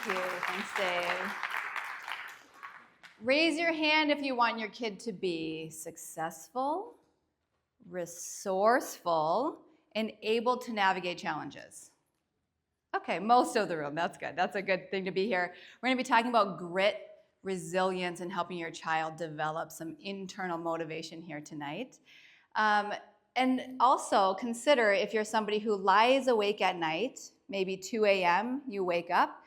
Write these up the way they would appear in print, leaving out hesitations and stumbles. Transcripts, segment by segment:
you. Thanks, Dave. Raise your hand if you want your kid to be successful, resourceful, and able to navigate challenges. Okay, most of the room. That's good. That's a good thing to be here. We're going to be talking about grit, resilience, and helping your child develop some internal motivation here tonight. And also consider if you're somebody who lies awake at night, maybe 2 a.m., you wake up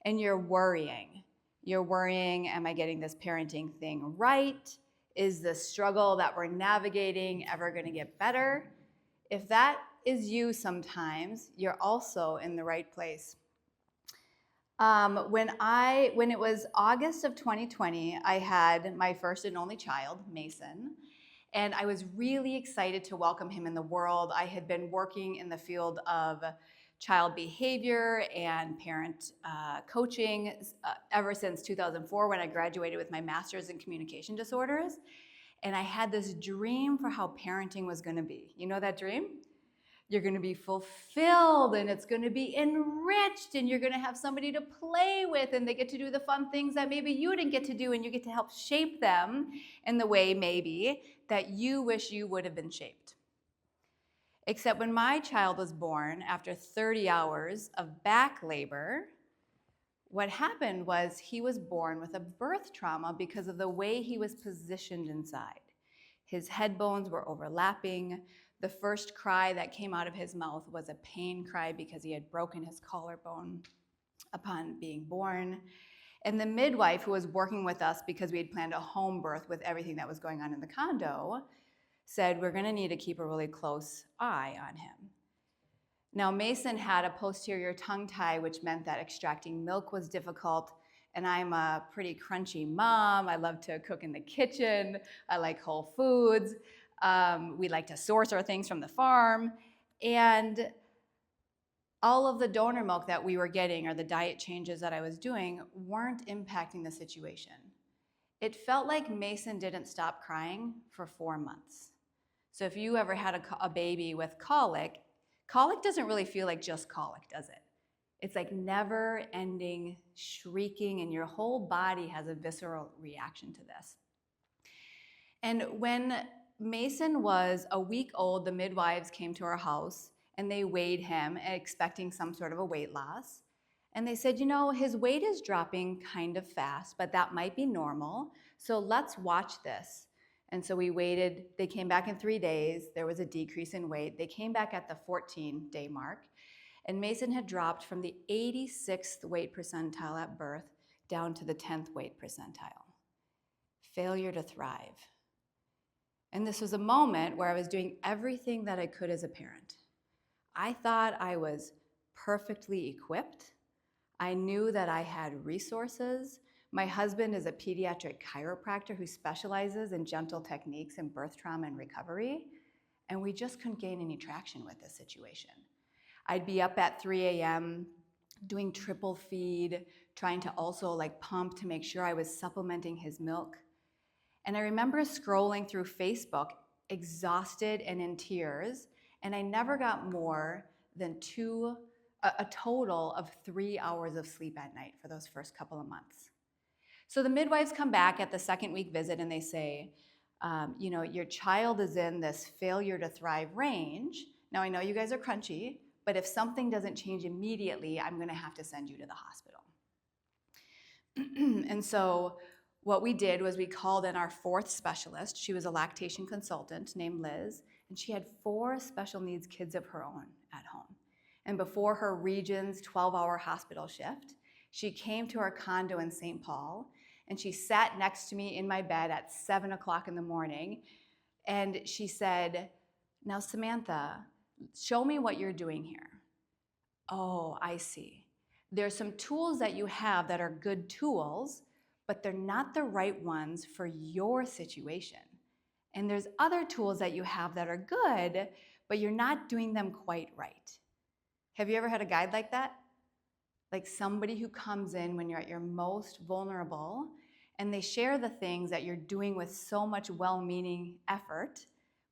and you're worrying. You're worrying, am I getting this parenting thing right? Is the struggle that we're navigating ever going to get better? If that is you sometimes, you're also in the right place. When it was August of 2020, I had my first and only child, Mason, and I was really excited to welcome him in the world. I had been working in the field of child behavior and parent coaching ever since 2004 when I graduated with my master's in communication disorders. And I had this dream for how parenting was going to be. You know that dream? You're going to be fulfilled and it's going to be enriched and you're going to have somebody to play with and they get to do the fun things that maybe you didn't get to do and you get to help shape them in the way maybe that you wish you would have been shaped. Except when my child was born after 30 hours of back labor, what happened was he was born with a birth trauma because of the way he was positioned inside. His head bones were overlapping. The first cry that came out of his mouth was a pain cry because he had broken his collarbone upon being born. And the midwife who was working with us because we had planned a home birth with everything that was going on in the condo said, we're going to need to keep a really close eye on him. Now, Mason had a posterior tongue tie, which meant that extracting milk was difficult. And I'm a pretty crunchy mom. I love to cook in the kitchen. I like whole foods. We like to source our things from the farm. And all of the donor milk that we were getting or the diet changes that I was doing weren't impacting the situation. It felt like Mason didn't stop crying for 4 months. So if you ever had a baby with colic doesn't really feel like just colic, does it? It's like never-ending shrieking, and your whole body has a visceral reaction to this. And when Mason was a week old, the midwives came to our house, and they weighed him, expecting some sort of a weight loss. And they said, you know, his weight is dropping kind of fast, but that might be normal, so let's watch this. And so we waited. They came back in 3 days. There was a decrease in weight. They came back at the 14-day mark. And Mason had dropped from the 86th weight percentile at birth down to the 10th weight percentile. Failure to thrive. And this was a moment where I was doing everything that I could as a parent. I thought I was perfectly equipped. I knew that I had resources. My husband is a pediatric chiropractor who specializes in gentle techniques in birth trauma and recovery. And we just couldn't gain any traction with this situation. I'd be up at 3 a.m. doing triple feed, trying to also pump to make sure I was supplementing his milk. And I remember scrolling through Facebook, exhausted and in tears, and I never got more than a total of 3 hours of sleep at night for those first couple of months. So the midwives come back at the second week visit and they say, your child is in this failure to thrive range. Now I know you guys are crunchy, but if something doesn't change immediately, I'm going to have to send you to the hospital. And so what we did was we called in our 4th specialist. She was a lactation consultant named Liz, and she had 4 special needs kids of her own at home. And before her region's 12-hour hospital shift, she came to our condo in St. Paul, and she sat next to me in my bed at 7 o'clock in the morning, and she said, now, Samantha, show me what you're doing here. Oh, I see. There's some tools that you have that are good tools, but they're not the right ones for your situation. And there's other tools that you have that are good, but you're not doing them quite right. Have you ever had a guide like that? Like somebody who comes in when you're at your most vulnerable and they share the things that you're doing with so much well-meaning effort,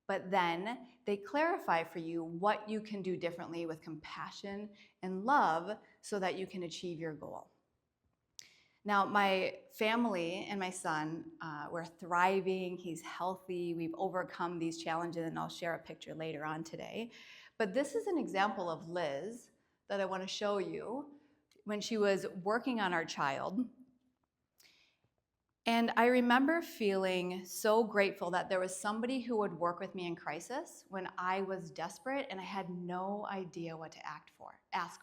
but then they clarify for you what you can do differently with compassion and love so that you can achieve your goal. Now, my family and my son, we're thriving. He's healthy. We've overcome these challenges, and I'll share a picture later on today. But this is an example of Liz that I want to show you when she was working on our child. And I remember feeling so grateful that there was somebody who would work with me in crisis when I was desperate and I had no idea what to ask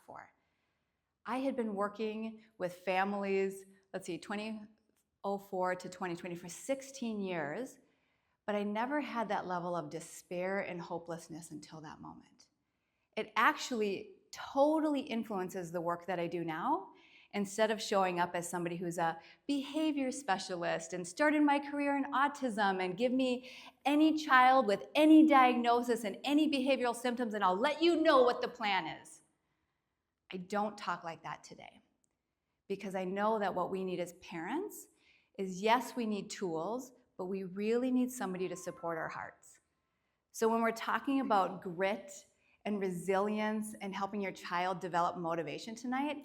for. I had been working with families, 2004 to 2020 for 16 years, but I never had that level of despair and hopelessness until that moment. It actually totally influences the work that I do now. Instead of showing up as somebody who's a behavior specialist and started my career in autism and give me any child with any diagnosis and any behavioral symptoms and I'll let you know what the plan is. I don't talk like that today because I know that what we need as parents is, yes, we need tools, but we really need somebody to support our hearts. So when we're talking about grit and resilience and helping your child develop motivation tonight,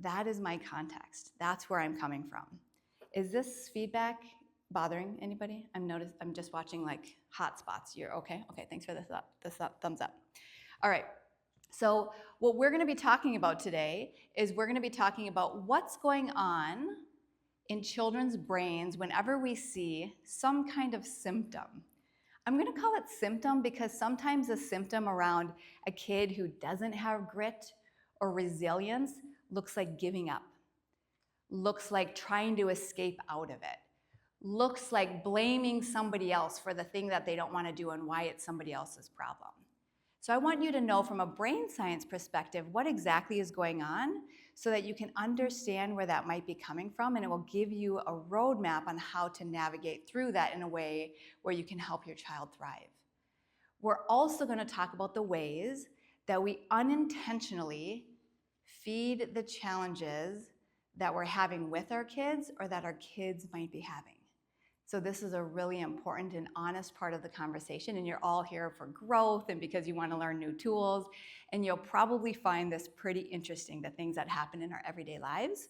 that is my context. That's where I'm coming from. Is this feedback bothering anybody? I'm just watching like hot spots. You're okay? Okay, thanks for the thumbs up. All right. So what we're going to be talking about today is we're going to be talking about what's going on in children's brains whenever we see some kind of symptom. I'm going to call it symptom because sometimes a symptom around a kid who doesn't have grit or resilience looks like giving up, looks like trying to escape out of it, looks like blaming somebody else for the thing that they don't want to do and why it's somebody else's problem. So I want you to know from a brain science perspective what exactly is going on so that you can understand where that might be coming from, and it will give you a roadmap on how to navigate through that in a way where you can help your child thrive. We're also going to talk about the ways that we unintentionally feed the challenges that we're having with our kids or that our kids might be having. So this is a really important and honest part of the conversation, and you're all here for growth and because you want to learn new tools, and you'll probably find this pretty interesting, the things that happen in our everyday lives.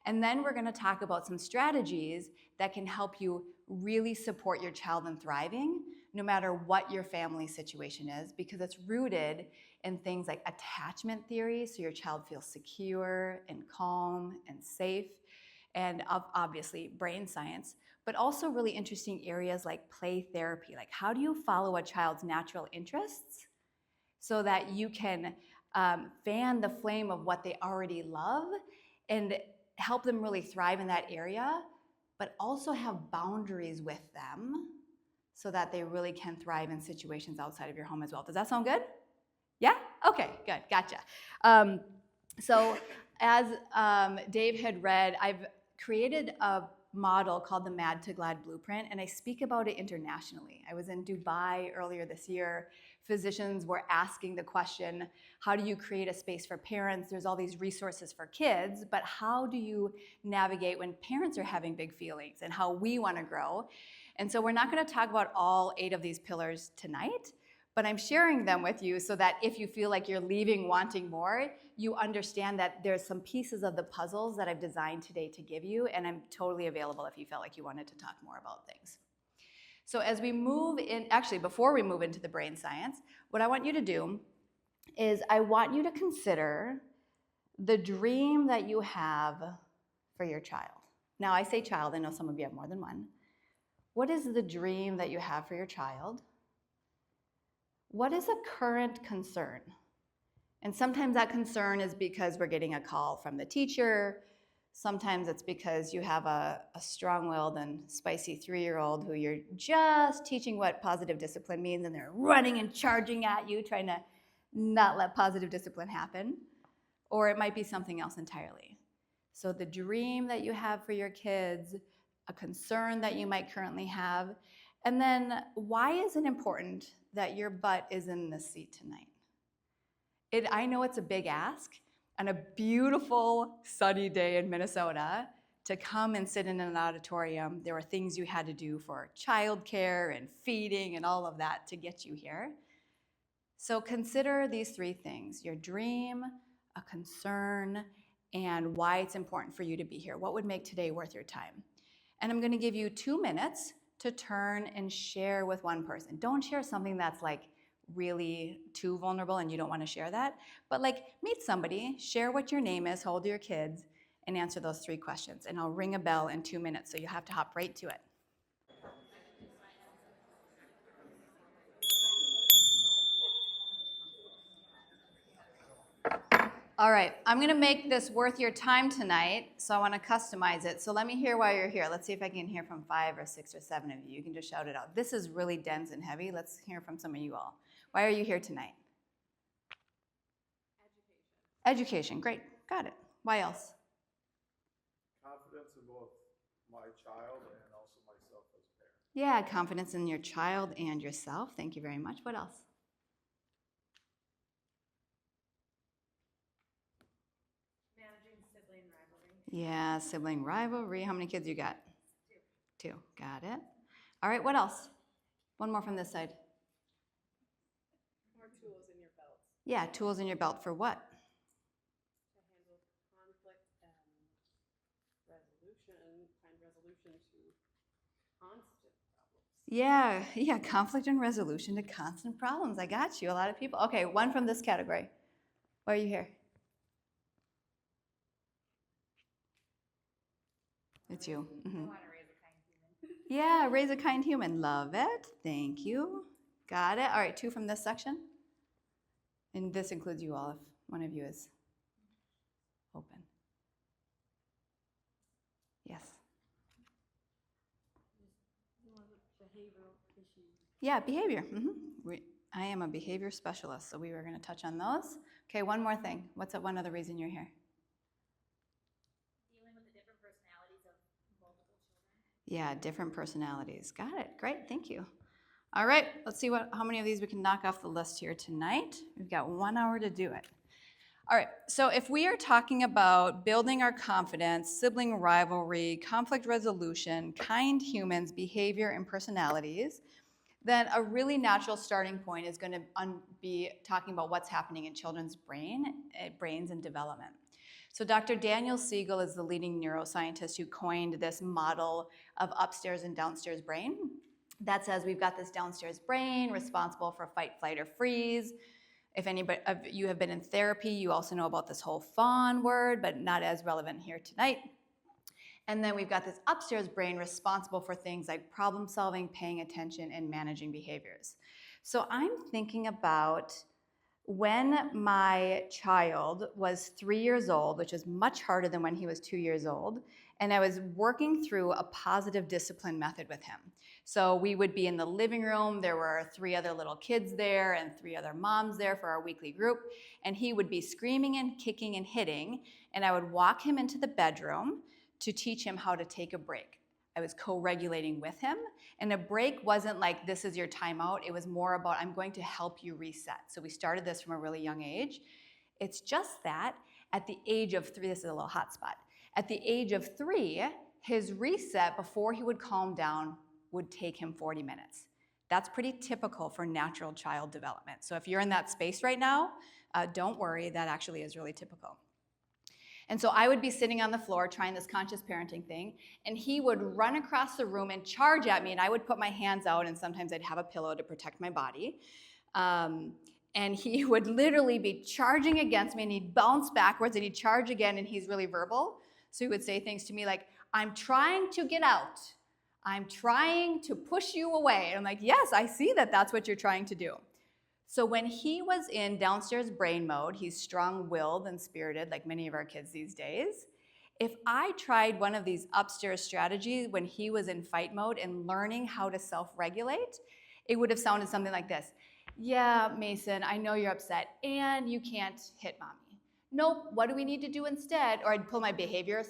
And then we're going to talk about some strategies that can help you really support your child in thriving, no matter what your family situation is, because it's rooted in things like attachment theory, so your child feels secure and calm and safe, and obviously brain science, but also really interesting areas like play therapy. Like, how do you follow a child's natural interests so that you can fan the flame of what they already love and help them really thrive in that area, but also have boundaries with them so that they really can thrive in situations outside of your home as well. Does that sound good? Yeah? Okay, good, gotcha. So as Dave had read, I've created a model called the Mad to Glad Blueprint, and I speak about it internationally. I was in Dubai earlier this year. Physicians were asking the question, how do you create a space for parents? There's all these resources for kids, but how do you navigate when parents are having big feelings and how we want to grow? And so we're not going to talk about all 8 of these pillars tonight, but I'm sharing them with you so that if you feel like you're leaving wanting more, you understand that there's some pieces of the puzzles that I've designed today to give you, and I'm totally available if you felt like you wanted to talk more about things. So as we move in, actually before we move into the brain science, what I want you to do is I want you to consider the dream that you have for your child. Now I say child, I know some of you have more than one. What is the dream that you have for your child? What is a current concern? And sometimes that concern is because we're getting a call from the teacher. Sometimes it's because you have a strong-willed and spicy 3-year-old who you're just teaching what positive discipline means, and they're running and charging at you, trying to not let positive discipline happen. Or it might be something else entirely. So the dream that you have for your kids, a concern that you might currently have, and then why is it important that your butt is in the seat tonight? I know it's a big ask on a beautiful sunny day in Minnesota to come and sit in an auditorium. There were things you had to do for childcare and feeding and all of that to get you here. So consider these 3 things: your dream, a concern, and why it's important for you to be here. What would make today worth your time? And I'm going to give you 2 minutes to turn and share with one person. Don't share something that's like really too vulnerable and you don't want to share that, but like meet somebody, share what your name is, how old are your kids, and answer those 3 questions. And I'll ring a bell in 2 minutes, so you have to hop right to it. All right, I'm gonna make this worth your time tonight, so I wanna customize it. So let me hear why you're here. Let's see if I can hear from 5 or 6 or 7 of you. You can just shout it out. This is really dense and heavy. Let's hear from some of you all. Why are you here tonight? Education, great, got it. Why else? Confidence in both my child and also myself as a parent. Yeah, confidence in your child and yourself. Thank you very much. What else? Managing sibling rivalry. Yeah, sibling rivalry. How many kids you got? 2. Got it. All right, what else? One more from this side. More tools in your belt Yeah, tools in your belt for what? to handle conflict and resolution, find resolution to constant problems. Yeah, conflict and resolution to constant problems. I got you. A lot of people. Okay, one from this category. Why are you here? It's you. Mm-hmm. I want to raise a kind human. Yeah, raise a kind human. Love it. Thank you. Got it. All right, 2 from this section. And this includes you all if one of you is open. Yes. Behavioral issues. Yeah, behavior. I am a behavior specialist, so we were going to touch on those. Okay, one more thing. What's one other reason you're here? Dealing with the different personalities of multiple children. Yeah, different personalities. Got it. Great. Thank you. All right, let's see how many of these we can knock off the list here tonight. We've got 1 hour to do it. All right, so if we are talking about building our confidence, sibling rivalry, conflict resolution, kind humans, behavior, and personalities, then a really natural starting point is going to be talking about what's happening in children's brains and development. So Dr. Daniel Siegel is the leading neuroscientist who coined this model of upstairs and downstairs brain. That says we've got this downstairs brain responsible for fight, flight, or freeze. If anybody of you have been in therapy, you also know about this whole fawn word, but not as relevant here tonight. And then we've got this upstairs brain responsible for things like problem solving, paying attention, and managing behaviors. So I'm thinking about when my child was 3 years old, which is much harder than when he was 2 years old, and I was working through a positive discipline method with him. So we would be in the living room, there were 3 other little kids there and 3 other moms there for our weekly group, and he would be screaming and kicking and hitting, and I would walk him into the bedroom to teach him how to take a break. I was co-regulating with him, and a break wasn't like, this is your timeout. It was more about, I'm going to help you reset. So we started this from a really young age. It's just that at the age of 3, this is a little hot spot. At the age of 3, his reset before he would calm down would take him 40 minutes. That's pretty typical for natural child development. So if you're in that space right now, don't worry, that actually is really typical. And so I would be sitting on the floor trying this conscious parenting thing, and he would run across the room and charge at me, and I would put my hands out, and sometimes I'd have a pillow to protect my body. And he would literally be charging against me, and he'd bounce backwards, and he'd charge again, and he's really verbal. So he would say things to me like, I'm trying to get out. I'm trying to push you away. And I'm like, yes, I see that that's what you're trying to do. So when he was in downstairs brain mode, he's strong-willed and spirited, like many of our kids these days. If I tried one of these upstairs strategies when he was in fight mode and learning how to self-regulate, it would have sounded something like this. Yeah, Mason, I know you're upset, and you can't hit mommy. Nope, what do we need to do instead? Or I'd pull my behavior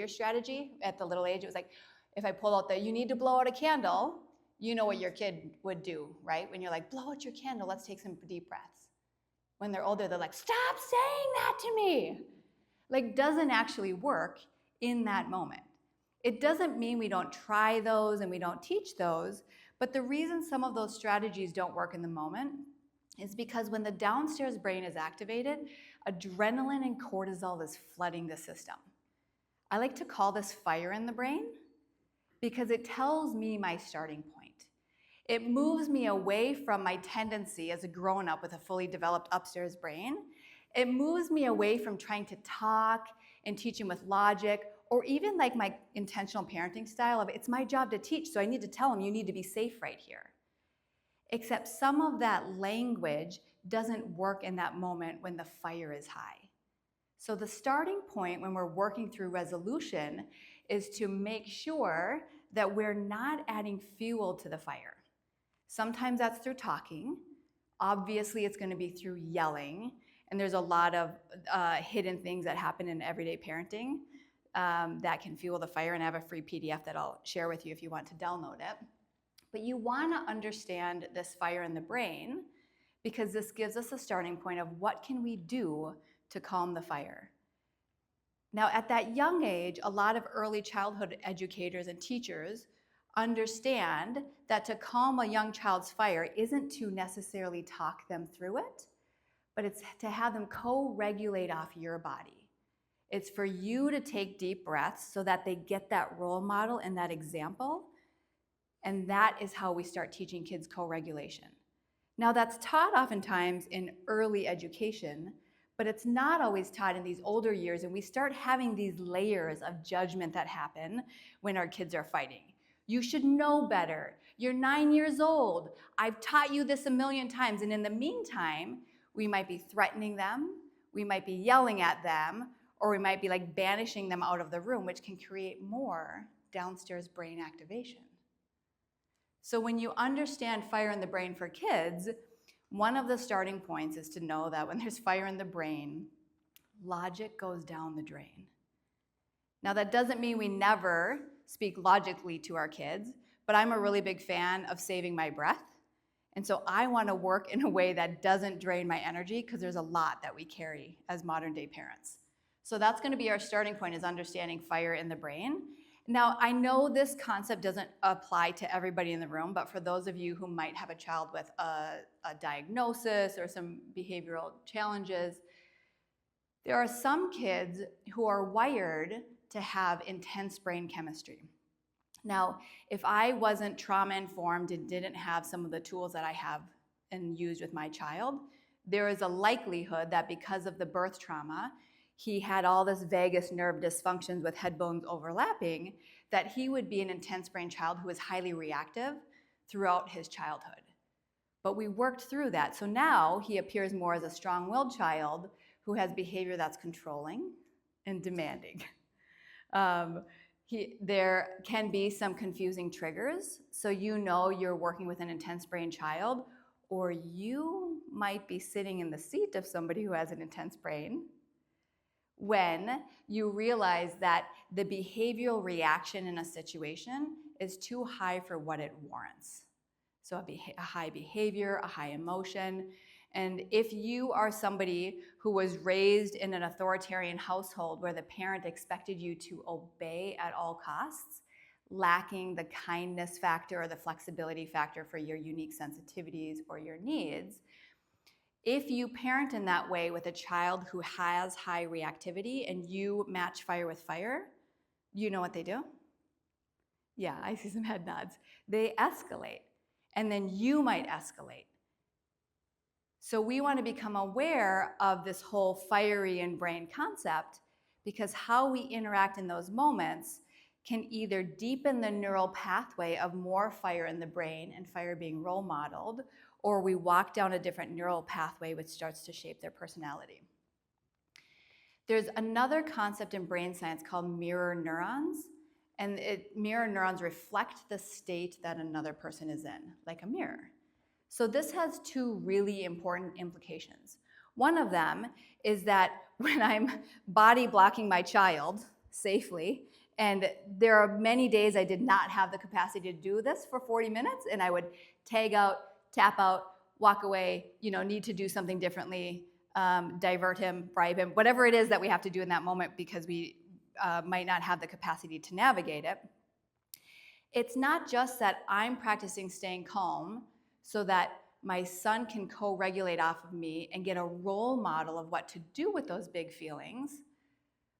strategy at the little age. It was like, if I pull out the, you need to blow out a candle, you know what your kid would do, right? When you're like, blow out your candle, let's take some deep breaths. When they're older, they're like, stop saying that to me. Like, doesn't actually work in that moment. It doesn't mean we don't try those and we don't teach those, but the reason some of those strategies don't work in the moment is because when the downstairs brain is activated, adrenaline and cortisol is flooding the system. I like to call this fire in the brain because it tells me my starting point. It moves me away from my tendency as a grown-up with a fully developed upstairs brain. It moves me away from trying to talk and teaching with logic, or even like my intentional parenting style of it's my job to teach, so I need to tell them you need to be safe right here. Except some of that language doesn't work in that moment when the fire is high. So the starting point when we're working through resolution is to make sure that we're not adding fuel to the fire. Sometimes that's through talking. Obviously, it's going to be through yelling. And there's a lot of hidden things that happen in everyday parenting that can fuel the fire. And I have a free PDF that I'll share with you if you want to download it. But you want to understand this fire in the brain because this gives us a starting point of what can we do to calm the fire. Now, at that young age, a lot of early childhood educators and teachers understand that to calm a young child's fire isn't to necessarily talk them through it, but it's to have them co-regulate off your body. It's for you to take deep breaths so that they get that role model and that example, and that is how we start teaching kids co-regulation. Now, that's taught oftentimes in early education, but it's not always taught in these older years, and we start having these layers of judgment that happen when our kids are fighting. You should know better. You're 9 years old. I've taught you this a million times, and in the meantime, we might be threatening them, we might be yelling at them, or we might be like banishing them out of the room, which can create more downstairs brain activation. So when you understand fire in the brain for kids, one of the starting points is to know that when there's fire in the brain, logic goes down the drain. Now, that doesn't mean we never speak logically to our kids, but I'm a really big fan of saving my breath. And so I want to work in a way that doesn't drain my energy because there's a lot that we carry as modern day parents. So that's going to be our starting point, is understanding fire in the brain. Now, I know this concept doesn't apply to everybody in the room, but for those of you who might have a child with a diagnosis or some behavioral challenges, there are some kids who are wired to have intense brain chemistry. Now, if I wasn't trauma-informed and didn't have some of the tools that I have and used with my child, there is a likelihood that because of the birth trauma, he had all this vagus nerve dysfunctions with head bones overlapping, that he would be an intense brain child who was highly reactive throughout his childhood. But we worked through that. So now he appears more as a strong-willed child who has behavior that's controlling and demanding. There can be some confusing triggers. So you know you're working with an intense brain child, or you might be sitting in the seat of somebody who has an intense brain when you realize that the behavioral reaction in a situation is too high for what it warrants. So a high behavior, a high emotion. And if you are somebody who was raised in an authoritarian household where the parent expected you to obey at all costs, lacking the kindness factor or the flexibility factor for your unique sensitivities or your needs, if you parent in that way with a child who has high reactivity and you match fire with fire, you know what they do? Yeah, I see some head nods. They escalate, and then you might escalate. So we want to become aware of this whole fiery and brain concept, because how we interact in those moments can either deepen the neural pathway of more fire in the brain and fire being role modeled, or we walk down a different neural pathway which starts to shape their personality. There's another concept in brain science called mirror neurons, and mirror neurons reflect the state that another person is in, like a mirror. So this has two really important implications. One of them is that when I'm body blocking my child safely, and there are many days I did not have the capacity to do this for 40 minutes, and I would tag out, tap out, walk away, need to do something differently, divert him, bribe him, whatever it is that we have to do in that moment because we might not have the capacity to navigate it. It's not just that I'm practicing staying calm so that my son can co-regulate off of me and get a role model of what to do with those big feelings.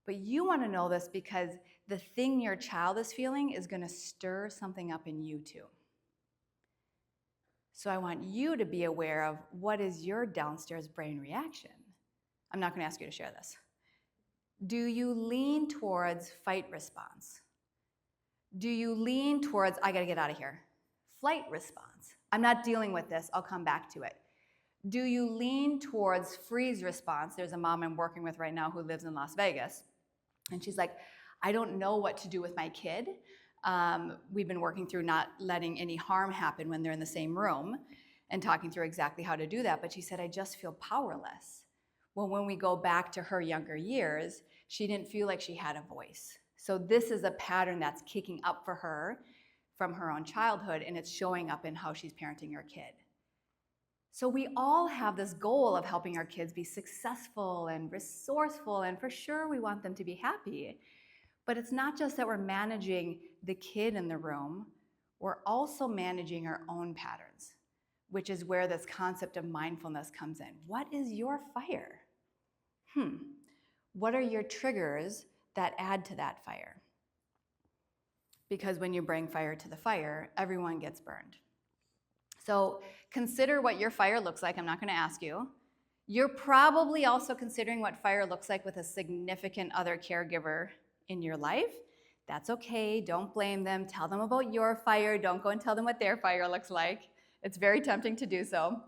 But you want to know this because the thing your child is feeling is going to stir something up in you too. So I want you to be aware of what is your downstairs brain reaction. I'm not going to ask you to share this. Do you lean towards fight response? Do you lean towards, I got to get out of here, flight response? I'm not dealing with this, I'll come back to it. Do you lean towards freeze response? There's a mom I'm working with right now who lives in Las Vegas, and she's like, I don't know what to do with my kid. We've been working through not letting any harm happen when they're in the same room and talking through exactly how to do that, but she said, I just feel powerless. Well, when we go back to her younger years, she didn't feel like she had a voice. So this is a pattern that's kicking up for her from her own childhood, and it's showing up in how she's parenting her kid. So we all have this goal of helping our kids be successful and resourceful, and for sure we want them to be happy. But it's not just that we're managing the kid in the room, we're also managing our own patterns, which is where this concept of mindfulness comes in. What is your fire? What are your triggers that add to that fire? Because when you bring fire to the fire, everyone gets burned. So consider what your fire looks like. I'm not going to ask you. You're probably also considering what fire looks like with a significant other caregiver in your life. That's okay. Don't blame them. Tell them about your fire. Don't go and tell them what their fire looks like. It's very tempting to do so.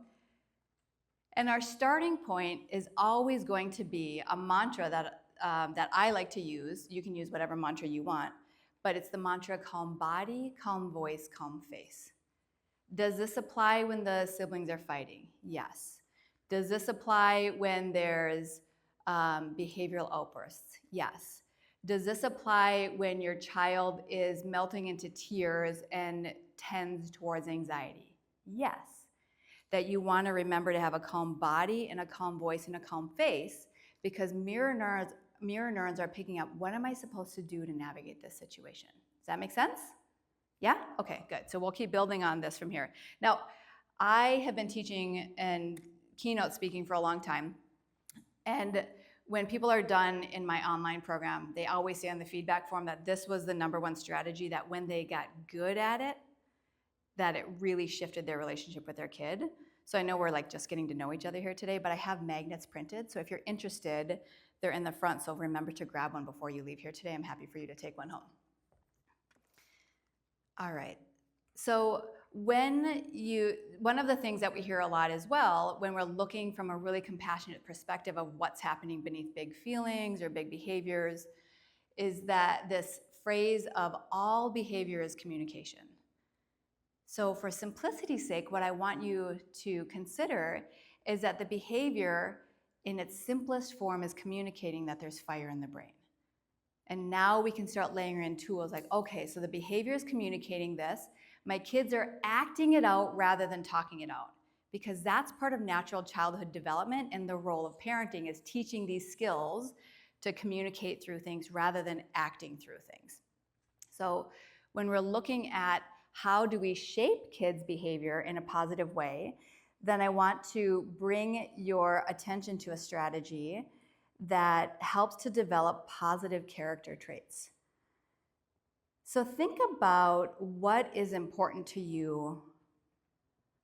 And our starting point is always going to be a mantra that I like to use. You can use whatever mantra you want, but it's the mantra, calm body, calm voice, calm face. Does this apply when the siblings are fighting? Yes. Does this apply when there's behavioral outbursts? Yes. Does this apply when your child is melting into tears and tends towards anxiety? Yes. That you want to remember to have a calm body and a calm voice and a calm face, because mirror neurons are picking up, what am I supposed to do to navigate this situation? Does that make sense? Yeah? Okay, good. So we'll keep building on this from here. Now, I have been teaching and keynote speaking for a long time, and when people are done in my online program, they always say on the feedback form that this was the #1 strategy, that when they got good at it, that it really shifted their relationship with their kid. So I know we're like just getting to know each other here today, but I have magnets printed. So if you're interested, they're in the front. So remember to grab one before you leave here today. I'm happy for you to take one home. All right. So one of the things that we hear a lot as well, when we're looking from a really compassionate perspective of what's happening beneath big feelings or big behaviors, is that this phrase of all behavior is communication. So for simplicity's sake, what I want you to consider is that the behavior in its simplest form is communicating that there's fire in the brain. And now we can start layering in tools like, okay, so the behavior is communicating this. My kids are acting it out rather than talking it out, because that's part of natural childhood development, and the role of parenting is teaching these skills to communicate through things rather than acting through things. So when we're looking at how do we shape kids' behavior in a positive way, then I want to bring your attention to a strategy that helps to develop positive character traits. So think about what is important to you.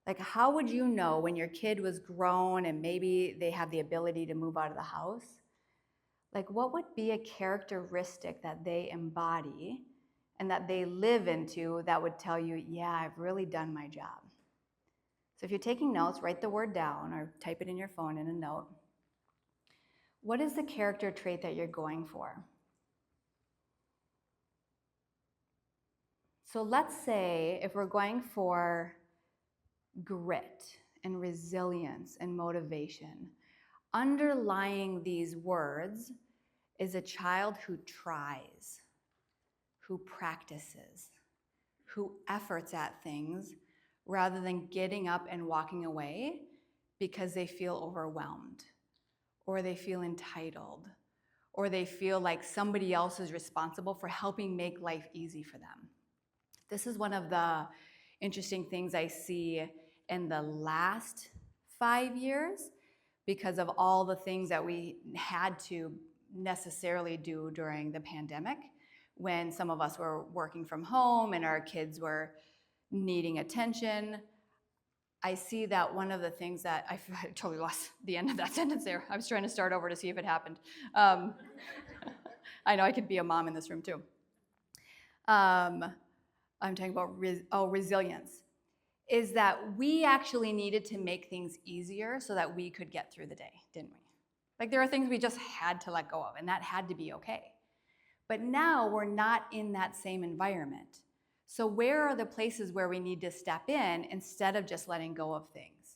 Like, how would you know when your kid was grown and maybe they have the ability to move out of the house? Like, what would be a characteristic that they embody and that they live into that would tell you, yeah, I've really done my job? So if you're taking notes, write the word down or type it in your phone in a note. What is the character trait that you're going for? So let's say if we're going for grit and resilience and motivation, underlying these words is a child who tries, who practices, who efforts at things rather than getting up and walking away because they feel overwhelmed, or they feel entitled, or they feel like somebody else is responsible for helping make life easy for them. This is one of the interesting things I see in the last 5 years because of all the things that we had to necessarily do during the pandemic when some of us were working from home and our kids were needing attention. I see that one of the things that I totally lost the end of that sentence there. I was trying to start over to see if it happened. I know I could be a mom in this room too. I'm talking about resilience. Is that we actually needed to make things easier so that we could get through the day, didn't we? Like there are things we just had to let go of, and that had to be okay. But now we're not in that same environment. So where are the places where we need to step in instead of just letting go of things?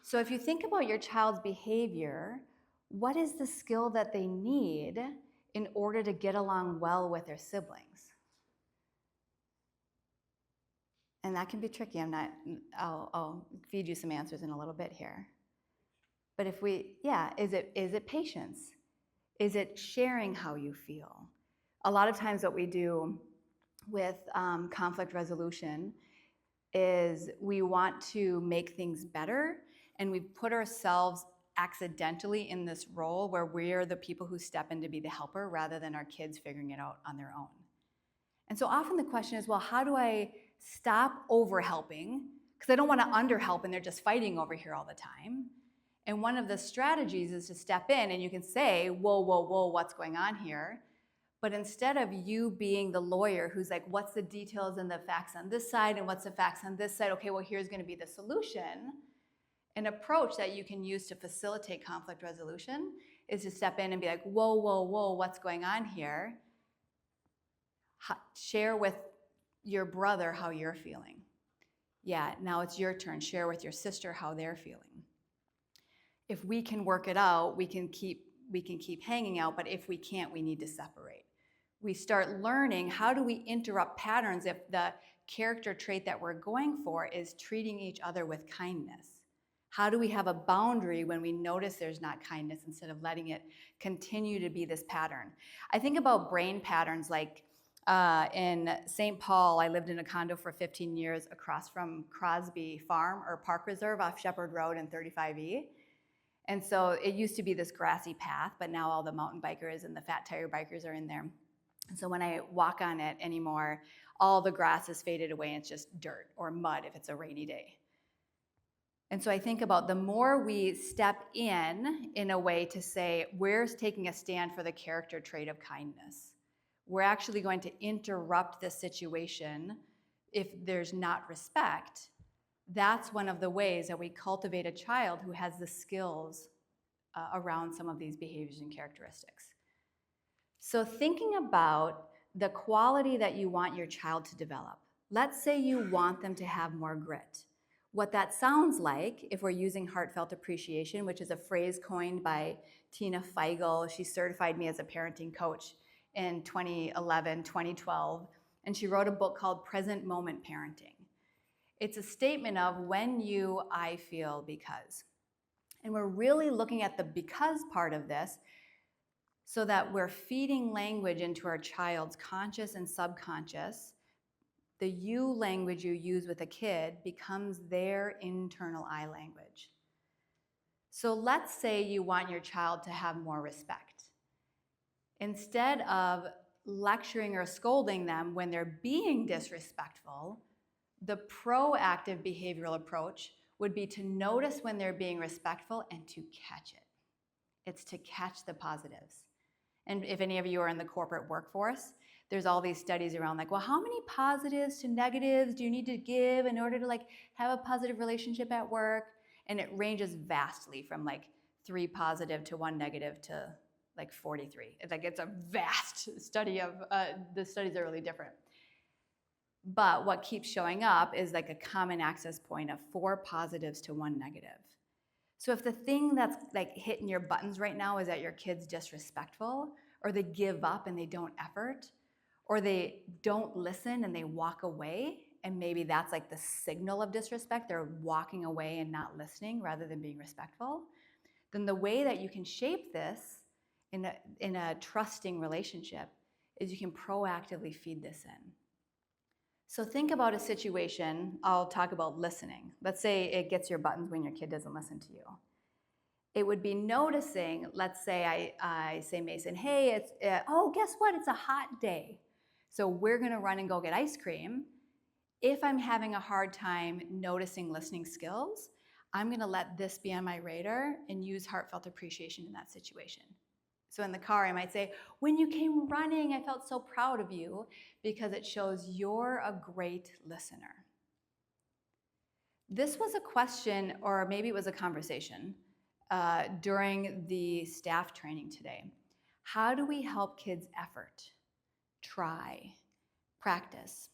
So if you think about your child's behavior, what is the skill that they need in order to get along well with their siblings? And that can be tricky. I'll feed you some answers in a little bit here. But is it patience? Is it sharing how you feel? A lot of times what we do with conflict resolution is we want to make things better, and we put ourselves accidentally in this role where we're the people who step in to be the helper rather than our kids figuring it out on their own. And so often the question is, well, how do I stop over-helping? Because I don't want to under-help and they're just fighting over here all the time. And one of the strategies is to step in and you can say, whoa, whoa, whoa, what's going on here? But instead of you being the lawyer who's like, what's the details and the facts on this side and what's the facts on this side? Okay, well, here's going to be the solution. An approach that you can use to facilitate conflict resolution is to step in and be like, whoa, whoa, whoa, what's going on here? Share with your brother how you're feeling. Yeah, now it's your turn. Share with your sister how they're feeling. If we can work it out, we can keep hanging out, but if we can't, we need to separate. We start learning how do we interrupt patterns if the character trait that we're going for is treating each other with kindness. How do we have a boundary when we notice there's not kindness instead of letting it continue to be this pattern? I think about brain patterns like in St. Paul, I lived in a condo for 15 years across from Crosby Farm or Park Reserve off Shepherd Road and 35E. And so it used to be this grassy path, but now all the mountain bikers and the fat tire bikers are in there. And so when I walk on it anymore, all the grass has faded away and it's just dirt or mud if it's a rainy day. And so I think about the more we step in a way to say, we're taking a stand for the character trait of kindness. We're actually going to interrupt the situation if there's not respect. That's one of the ways that we cultivate a child who has the skills around some of these behaviors and characteristics. So thinking about the quality that you want your child to develop. Let's say you want them to have more grit. What that sounds like, if we're using heartfelt appreciation, which is a phrase coined by Tina Feigl. She certified me as a parenting coach in 2011, 2012, and she wrote a book called Present Moment Parenting. It's a statement of when you, I feel, because. And we're really looking at the because part of this so that we're feeding language into our child's conscious and subconscious. The you language you use with a kid becomes their internal I language. So let's say you want your child to have more respect. Instead of lecturing or scolding them when they're being disrespectful, the proactive behavioral approach would be to notice when they're being respectful and to catch it. It's to catch the positives. And if any of you are in the corporate workforce, there's all these studies around like, well, how many positives to negatives do you need to give in order to like have a positive relationship at work? And it ranges vastly from like 3 positive to 1 negative to like 43. It's a vast study of, the studies are really different. But what keeps showing up is like a common access point of 4 positives to 1 negative. So if the thing that's like hitting your buttons right now is that your kid's disrespectful, or they give up and they don't effort, or they don't listen and they walk away, and maybe that's like the signal of disrespect, they're walking away and not listening rather than being respectful, then the way that you can shape this in a trusting relationship is you can proactively feed this in. So think about a situation, I'll talk about listening. Let's say it gets your buttons when your kid doesn't listen to you. It would be noticing, let's say I say, Mason, hey, oh, guess what? It's a hot day. So we're gonna run and go get ice cream. If I'm having a hard time noticing listening skills, I'm gonna let this be on my radar and use heartfelt appreciation in that situation. So in the car, I might say, when you came running, I felt so proud of you, because it shows you're a great listener. This was a question, or maybe it was a conversation during the staff training today. How do we help kids effort, try, practice?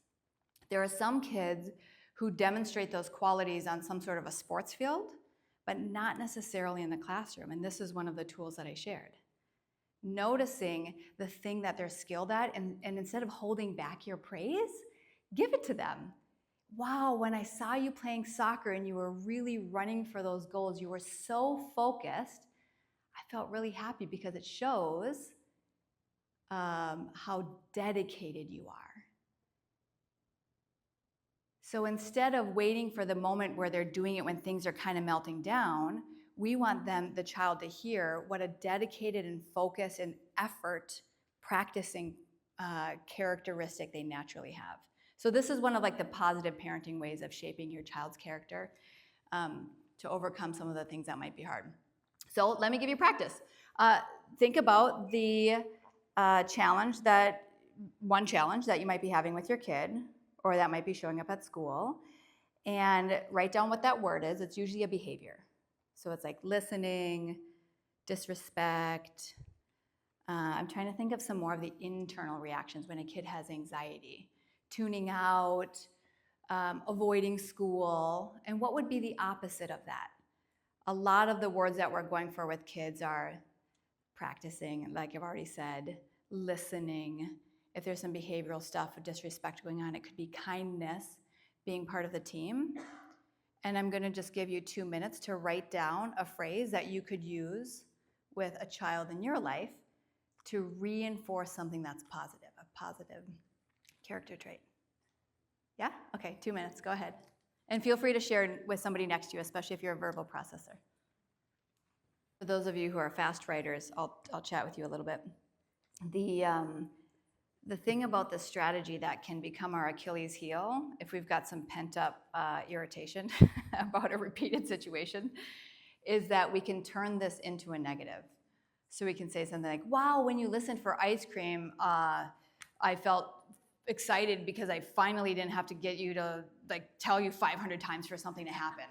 There are some kids who demonstrate those qualities on some sort of a sports field, but not necessarily in the classroom. And this is one of the tools that I shared. Noticing the thing that they're skilled at, and instead of holding back your praise, give it to them. Wow, when I saw you playing soccer and you were really running for those goals, you were so focused, I felt really happy, because it shows how dedicated you are. So instead of waiting for the moment where they're doing it when things are kind of melting down, we want the child to hear what a dedicated and focused and effort practicing characteristic they naturally have. So this is one of the positive parenting ways of shaping your child's character to overcome some of the things that might be hard. So let me give you practice. Think about the challenge that you might be having with your kid, or that might be showing up at school, and write down what that word is. It's usually a behavior. So it's like listening, disrespect. I'm trying to think of some more of the internal reactions when a kid has anxiety. Tuning out, avoiding school, and what would be the opposite of that? A lot of the words that we're going for with kids are practicing, like I've already said, listening. If there's some behavioral stuff of disrespect going on, it could be kindness, being part of the team. And I'm gonna just give you 2 minutes to write down a phrase that you could use with a child in your life to reinforce something that's positive, a positive character trait. Yeah? Okay, 2 minutes, go ahead. And feel free to share with somebody next to you, especially if you're a verbal processor. For those of you who are fast writers, I'll chat with you a little bit. The thing about this strategy that can become our Achilles heel, if we've got some pent-up irritation about a repeated situation, is that we can turn this into a negative. So we can say something like, wow, when you listened for ice cream, I felt excited because I finally didn't have to get you to tell you 500 times for something to happen.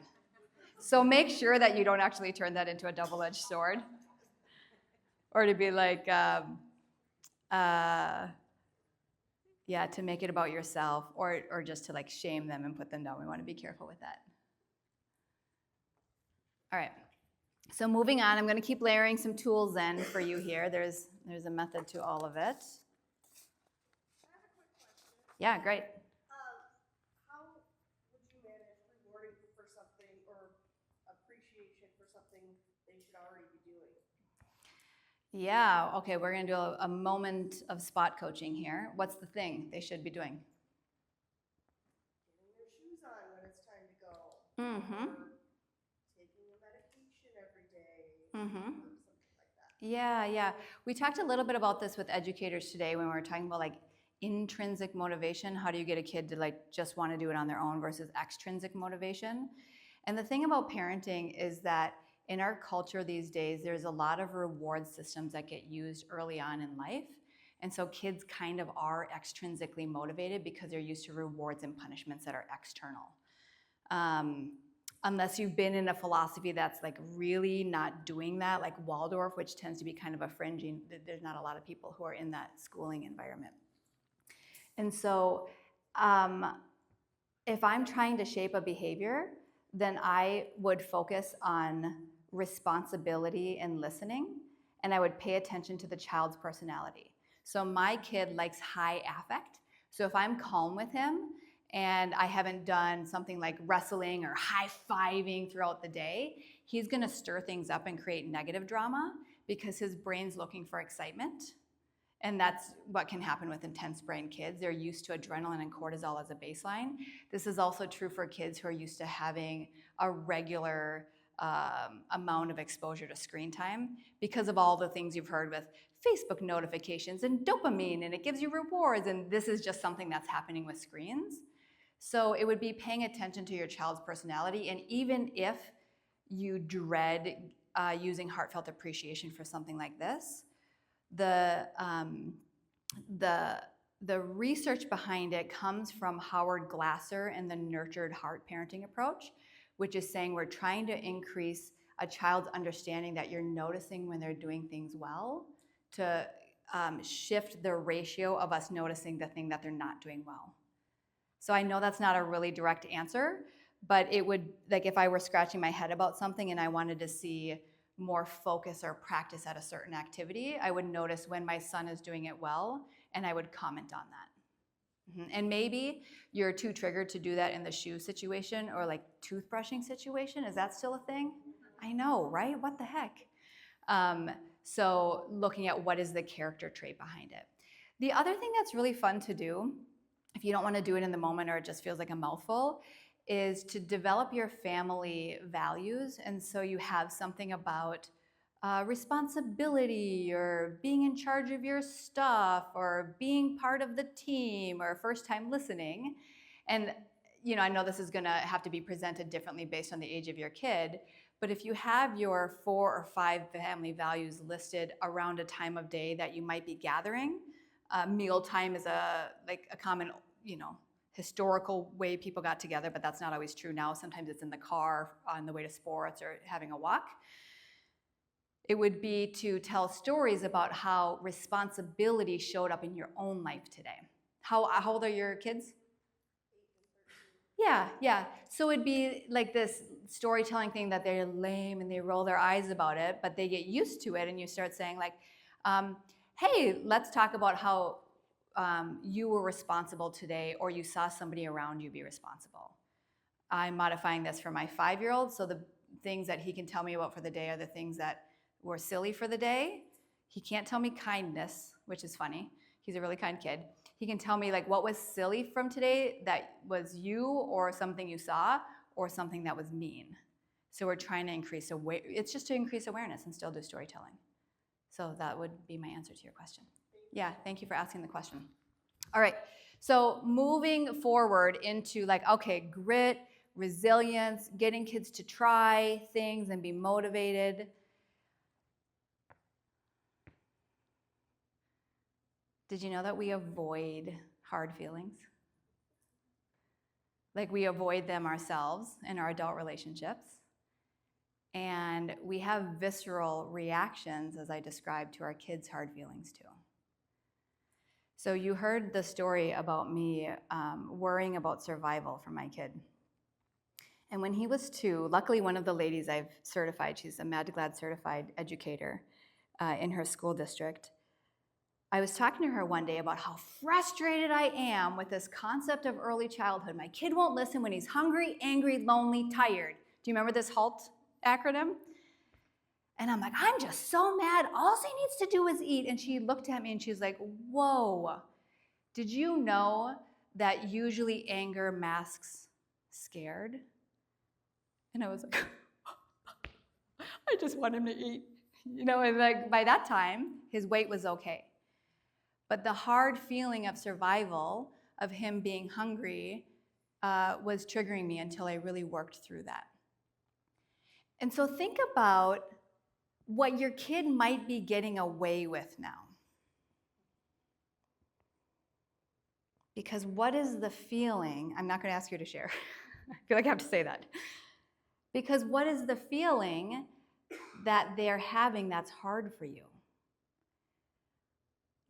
So make sure that you don't actually turn that into a double-edged sword. Or to be like, yeah, to make it about yourself, or just to shame them and put them down. We want to be careful with that. All right, so moving on, I'm going to keep layering some tools in for you here. There's a method to all of it. I have a quick question. Yeah, great. How would you manage rewarding for something or appreciation for something they should already be doing? Yeah, okay, we're going to do a moment of spot coaching here. What's the thing they should be doing? Getting their shoes on when it's time to go. Mm-hmm. Or taking a medication every day. Mm-hmm. Or something like that. Yeah. We talked a little bit about this with educators today when we were talking about intrinsic motivation. How do you get a kid to just want to do it on their own versus extrinsic motivation? And the thing about parenting is that in our culture these days, there's a lot of reward systems that get used early on in life. And so kids kind of are extrinsically motivated because they're used to rewards and punishments that are external. Unless you've been in a philosophy that's really not doing that, like Waldorf, which tends to be kind of a fringing, there's not a lot of people who are in that schooling environment. And so if I'm trying to shape a behavior, then I would focus on responsibility and listening, and I would pay attention to the child's personality. So my kid likes high affect. So if I'm calm with him and I haven't done something like wrestling or high-fiving throughout the day, he's gonna stir things up and create negative drama because his brain's looking for excitement. And that's what can happen with intense brain kids. They're used to adrenaline and cortisol as a baseline. This is also true for kids who are used to having a regular amount of exposure to screen time because of all the things you've heard with Facebook notifications and dopamine, and it gives you rewards, and this is just something that's happening with screens. So it would be paying attention to your child's personality, and even if you dread using heartfelt appreciation for something like this, the research behind it comes from Howard Glasser and the nurtured heart parenting approach, which is saying we're trying to increase a child's understanding that you're noticing when they're doing things well to shift the ratio of us noticing the thing that they're not doing well. So I know that's not a really direct answer, but it would, like if I were scratching my head about something and I wanted to see more focus or practice at a certain activity, I would notice when my son is doing it well, and I would comment on that. And maybe you're too triggered to do that in the shoe situation or like toothbrushing situation. Is that still a thing? I know, right? What the heck? So looking at what is the character trait behind it. The other thing that's really fun to do, if you don't want to do it in the moment or it just feels like a mouthful, is to develop your family values. And so you have something about responsibility or being in charge of your stuff or being part of the team or first time listening. And you know, I know this is going to have to be presented differently based on the age of your kid, but if you have your 4 or 5 family values listed around a time of day that you might be gathering, mealtime is a common, historical way people got together, but that's not always true now. Sometimes it's in the car on the way to sports or having a walk. It would be to tell stories about how responsibility showed up in your own life today. How old are your kids? 8 and 13. Yeah. So it'd be like this storytelling thing that they're lame and they roll their eyes about it, but they get used to it, and you start saying like, hey, let's talk about how you were responsible today, or you saw somebody around you be responsible. I'm modifying this for my 5-year-old, so the things that he can tell me about for the day are the things that were silly for the day. He can't tell me kindness, which is funny. He's a really kind kid. He can tell me like what was silly from today that was you or something you saw or something that was mean. So we're trying to increase it's just to increase awareness and still do storytelling. So that would be my answer to your question. Yeah, thank you for asking the question. All right, so moving forward into like, okay, grit, resilience, getting kids to try things and be motivated. Did you know that we avoid hard feelings? Like we avoid them ourselves in our adult relationships. And we have visceral reactions, as I described, to our kids' hard feelings too. So you heard the story about me worrying about survival for my kid. And when he was 2, luckily one of the ladies I've certified, she's a Mad to Glad certified educator in her school district, I was talking to her one day about how frustrated I am with this concept of early childhood. My kid won't listen when he's hungry, angry, lonely, tired. Do you remember this HALT acronym? And I'm like, I'm just so mad. All he needs to do is eat. And she looked at me and she's like, whoa, did you know that usually anger masks scared? And I was like, I just want him to eat. And like by that time, his weight was okay. But the hard feeling of survival, of him being hungry, was triggering me until I really worked through that. And so think about what your kid might be getting away with now. Because what is the feeling? I'm not going to ask you to share. I feel like I have to say that. Because what is the feeling that they're having that's hard for you?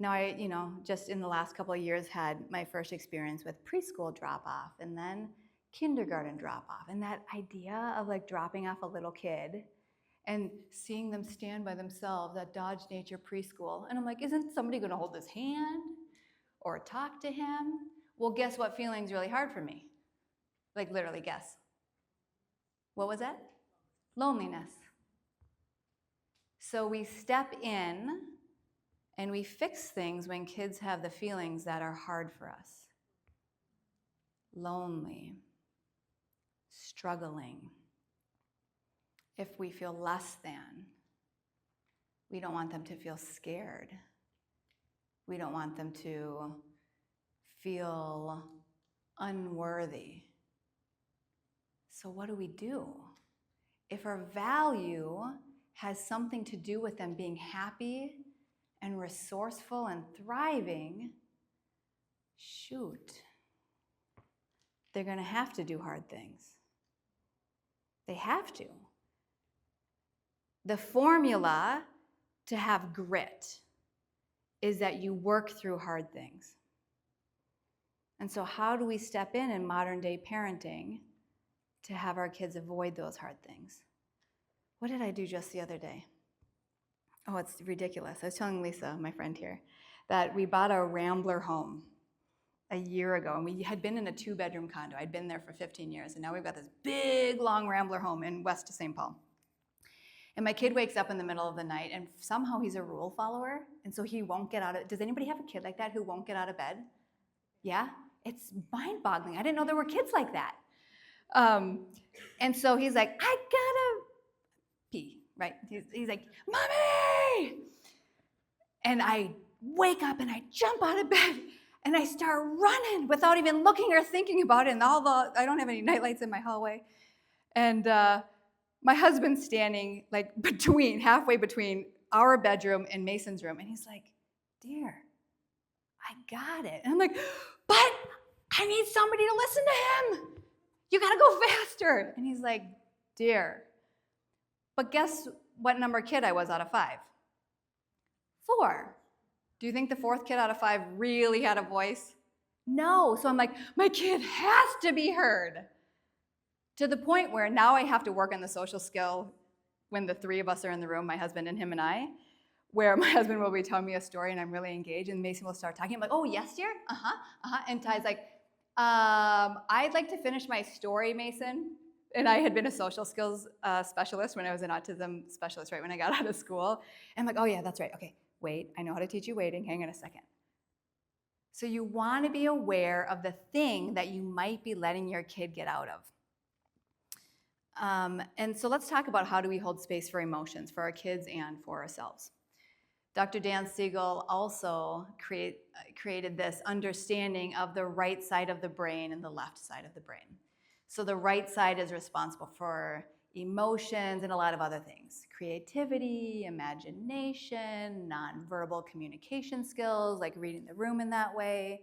Now, I, just in the last couple of years had my first experience with preschool drop-off and then kindergarten drop-off. And that idea of like dropping off a little kid and seeing them stand by themselves at Dodge Nature Preschool. And I'm like, isn't somebody going to hold his hand or talk to him? Well, guess what feeling's really hard for me? Like literally guess. What was that? Loneliness. So we step in And we fix things when kids have the feelings that are hard for us. Lonely, struggling. If we feel less than, we don't want them to feel scared. We don't want them to feel unworthy. So what do? If our value has something to do with them being happy and resourceful and thriving, shoot, they're going to have to do hard things. They have to. The formula to have grit is that you work through hard things. And so how do we step in modern day parenting to have our kids avoid those hard things? What did I do just the other day? Oh, it's ridiculous. I was telling Lisa, my friend here, that we bought a Rambler home a year ago, and we had been in a 2-bedroom condo. I'd been there for 15 years, and now we've got this big, long Rambler home in west of St. Paul. And my kid wakes up in the middle of the night, and somehow he's a rule follower, and so he won't get out of, does anybody have a kid like that who won't get out of bed? Yeah? It's mind-boggling. I didn't know there were kids like that. And so he's like, I gotta pee, right? He's like, Mommy! And I wake up and I jump out of bed and I start running without even looking or thinking about it. And I don't have any nightlights in my hallway. And my husband's standing like halfway between our bedroom and Mason's room. And he's like, dear, I got it. And I'm like, but I need somebody to listen to him. You gotta go faster. And he's like, dear. But guess what number kid I was out of 5? 4. Do you think the 4th kid out of 5 really had a voice? No. So I'm like, my kid has to be heard. To the point where now I have to work on the social skill when the 3 of us are in the room, my husband and him and I, where my husband will be telling me a story and I'm really engaged, and Mason will start talking. I'm like, oh, yes, dear? And Ty's like, I'd like to finish my story, Mason. And I had been a social skills specialist when I was an autism specialist, right, when I got out of school. And I'm like, oh, yeah, that's right. Okay, wait, I know how to teach you waiting. Hang on a second. So you want to be aware of the thing that you might be letting your kid get out of. And so let's talk about how do we hold space for emotions for our kids and for ourselves. Dr. Dan Siegel also created this understanding of the right side of the brain and the left side of the brain. So the right side is responsible for emotions and a lot of other things. Creativity, imagination, nonverbal communication skills, like reading the room in that way.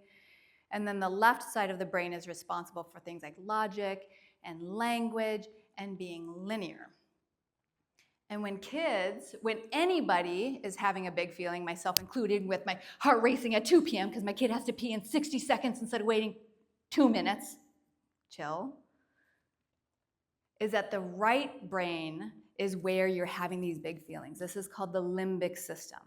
And then the left side of the brain is responsible for things like logic and language and being linear. And when anybody is having a big feeling, myself included, with my heart racing at 2 p.m. because my kid has to pee in 60 seconds instead of waiting 2 minutes, chill, is that the right brain is where you're having these big feelings. This is called the limbic system.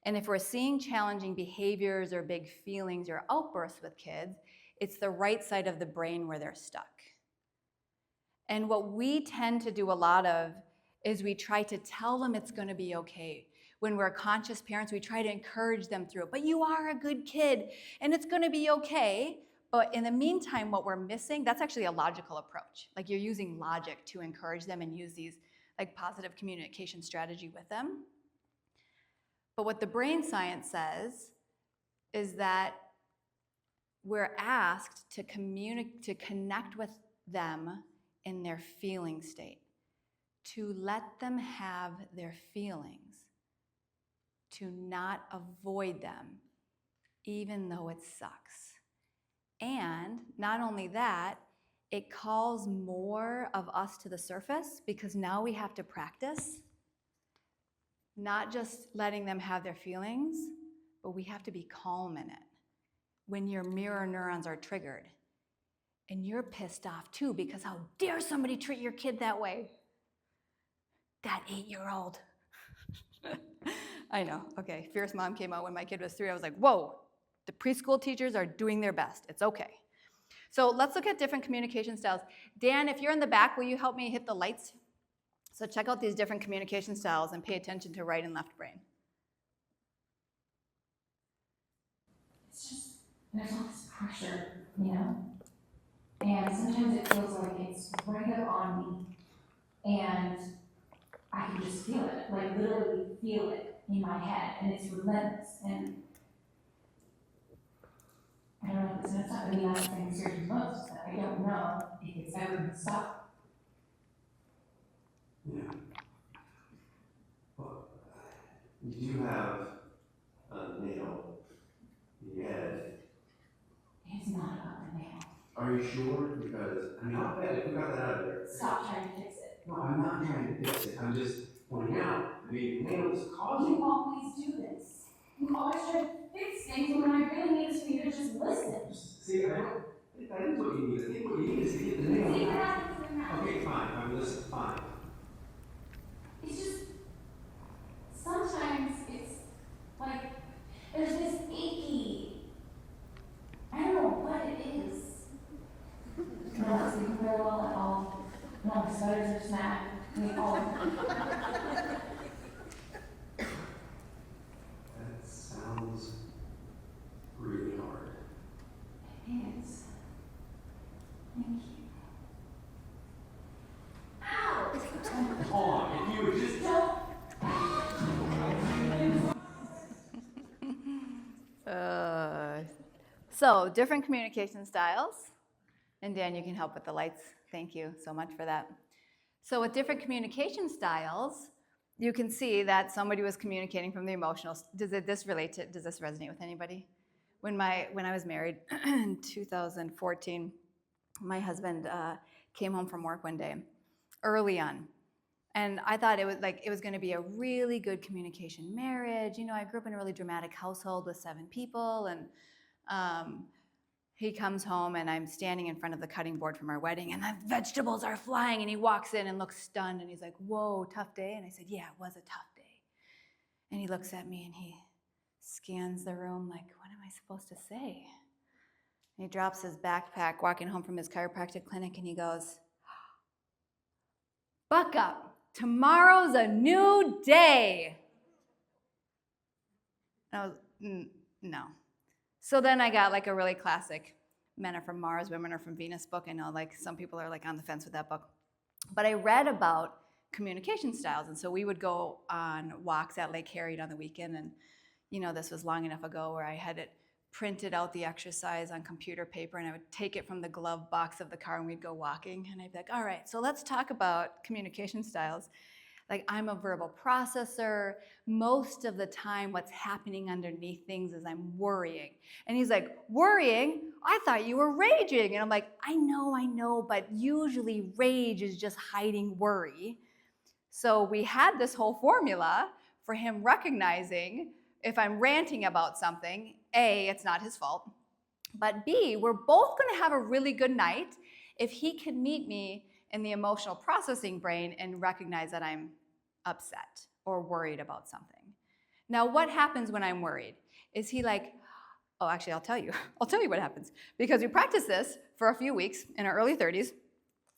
And if we're seeing challenging behaviors or big feelings or outbursts with kids, it's the right side of the brain where they're stuck. And what we tend to do a lot of is we try to tell them it's going to be okay. When we're conscious parents, we try to encourage them through it. But you are a good kid, and it's going to be okay. But in the meantime, what we're missing, that's actually a logical approach. Like you're using logic to encourage them and use these like positive communication strategy with them. But what the brain science says is that we're asked to connect with them in their feeling state, to let them have their feelings, to not avoid them, even though it sucks. And not only that, it calls more of us to the surface because now we have to practice not just letting them have their feelings, but we have to be calm in it when your mirror neurons are triggered. And you're pissed off too because how dare somebody treat your kid that way? That 8-year-old. I know. Okay, Fierce Mom came out when my kid was 3. I was like, whoa, the preschool teachers are doing their best. It's okay. So let's look at different communication styles. Dan, if you're in the back, will you help me hit the lights? So check out these different communication styles and pay attention to right and left brain. there's all this pressure, you know? And sometimes it feels like it's right up on me. And I can just feel it, like literally feel it in my head. And it's relentless. And I don't know if it's gonna stop. I mean, that's the thing that scares me most. That I don't know if it's ever gonna stop. Yeah. Well, you do have a nail in your head. It's not about the nail. Are you sure? Because, I mean, I'll bet if we got that out of there. Stop trying to fix it. No, I'm not trying to fix it. I'm just pointing out. I mean, the nail is causing. You always do this. You always try to fix things when I really need is for you to just listen. See, I don't think that is what you need. I think what you need is to get the nail. See what happens when that Okay, fine. I'm listening. Fine. It's just, sometimes it's like, there's this achy, I don't know what it is. I'm not sleeping very well at all. No, my sweaters are snapped. I mean, all of them. That sounds really hard. It is. Thank you. Ow! Come on, if you would just. Don't. So different communication styles. And Dan, you can help with the lights. Thank you so much for that. So with different communication styles, you can see that somebody was communicating from the emotional. Does this resonate with anybody? When I was married in 2014, my husband came home from work one day, early on. And I thought it was going to be a really good communication marriage. You know, I grew up in a really dramatic household with 7 people, and he comes home, and I'm standing in front of the cutting board from our wedding, and the vegetables are flying, and he walks in and looks stunned, and he's like, "Whoa, tough day?" And I said, "Yeah, it was a tough day." And he looks at me, and he scans the room like, "What am I supposed to say?" And he drops his backpack, walking home from his chiropractic clinic, and he goes, "Buck up. Tomorrow's a new day." And I was, no. So then I got like a really classic Men Are From Mars, Women Are From Venus book. I know like some people are like on the fence with that book. But I read about communication styles. And so we would go on walks at Lake Harriet on the weekend. And, you know, this was long enough ago where I had it printed out the exercise on computer paper, and I would take it from the glove box of the car, and we'd go walking. And I'd be like, all right, so let's talk about communication styles. Like, I'm a verbal processor. Most of the time, what's happening underneath things is I'm worrying. And he's like, "Worrying? I thought you were raging." And I'm like, I know, but usually rage is just hiding worry. So we had this whole formula for him recognizing if I'm ranting about something, A, it's not his fault, but B, we're both going to have a really good night if he can meet me in the emotional processing brain and recognize that I'm upset or worried about something. Now, what happens when I'm worried? Is he like, oh, actually, I'll tell you what happens. Because we practiced this for a few weeks in our early 30s,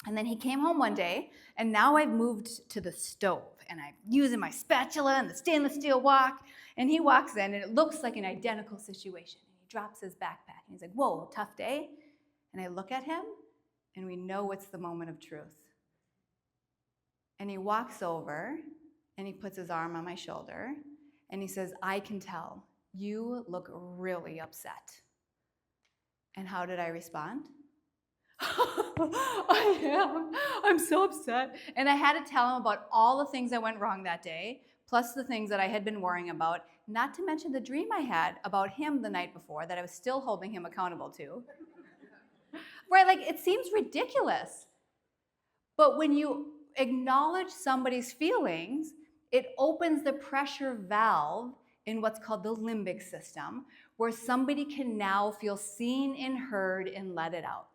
and then he came home one day, and now I've moved to the stove, and I'm using my spatula and the stainless steel wok, and he walks in, and it looks like an identical situation. And he drops his backpack, and he's like, "Whoa, tough day?" And I look at him, and we know it's the moment of truth. And he walks over, and he puts his arm on my shoulder, and he says, "I can tell, you look really upset." And how did I respond? I'm so upset. And I had to tell him about all the things that went wrong that day, plus the things that I had been worrying about, not to mention the dream I had about him the night before that I was still holding him accountable to. Right, like it seems ridiculous. But when you acknowledge somebody's feelings, it opens the pressure valve in what's called the limbic system, where somebody can now feel seen and heard and let it out.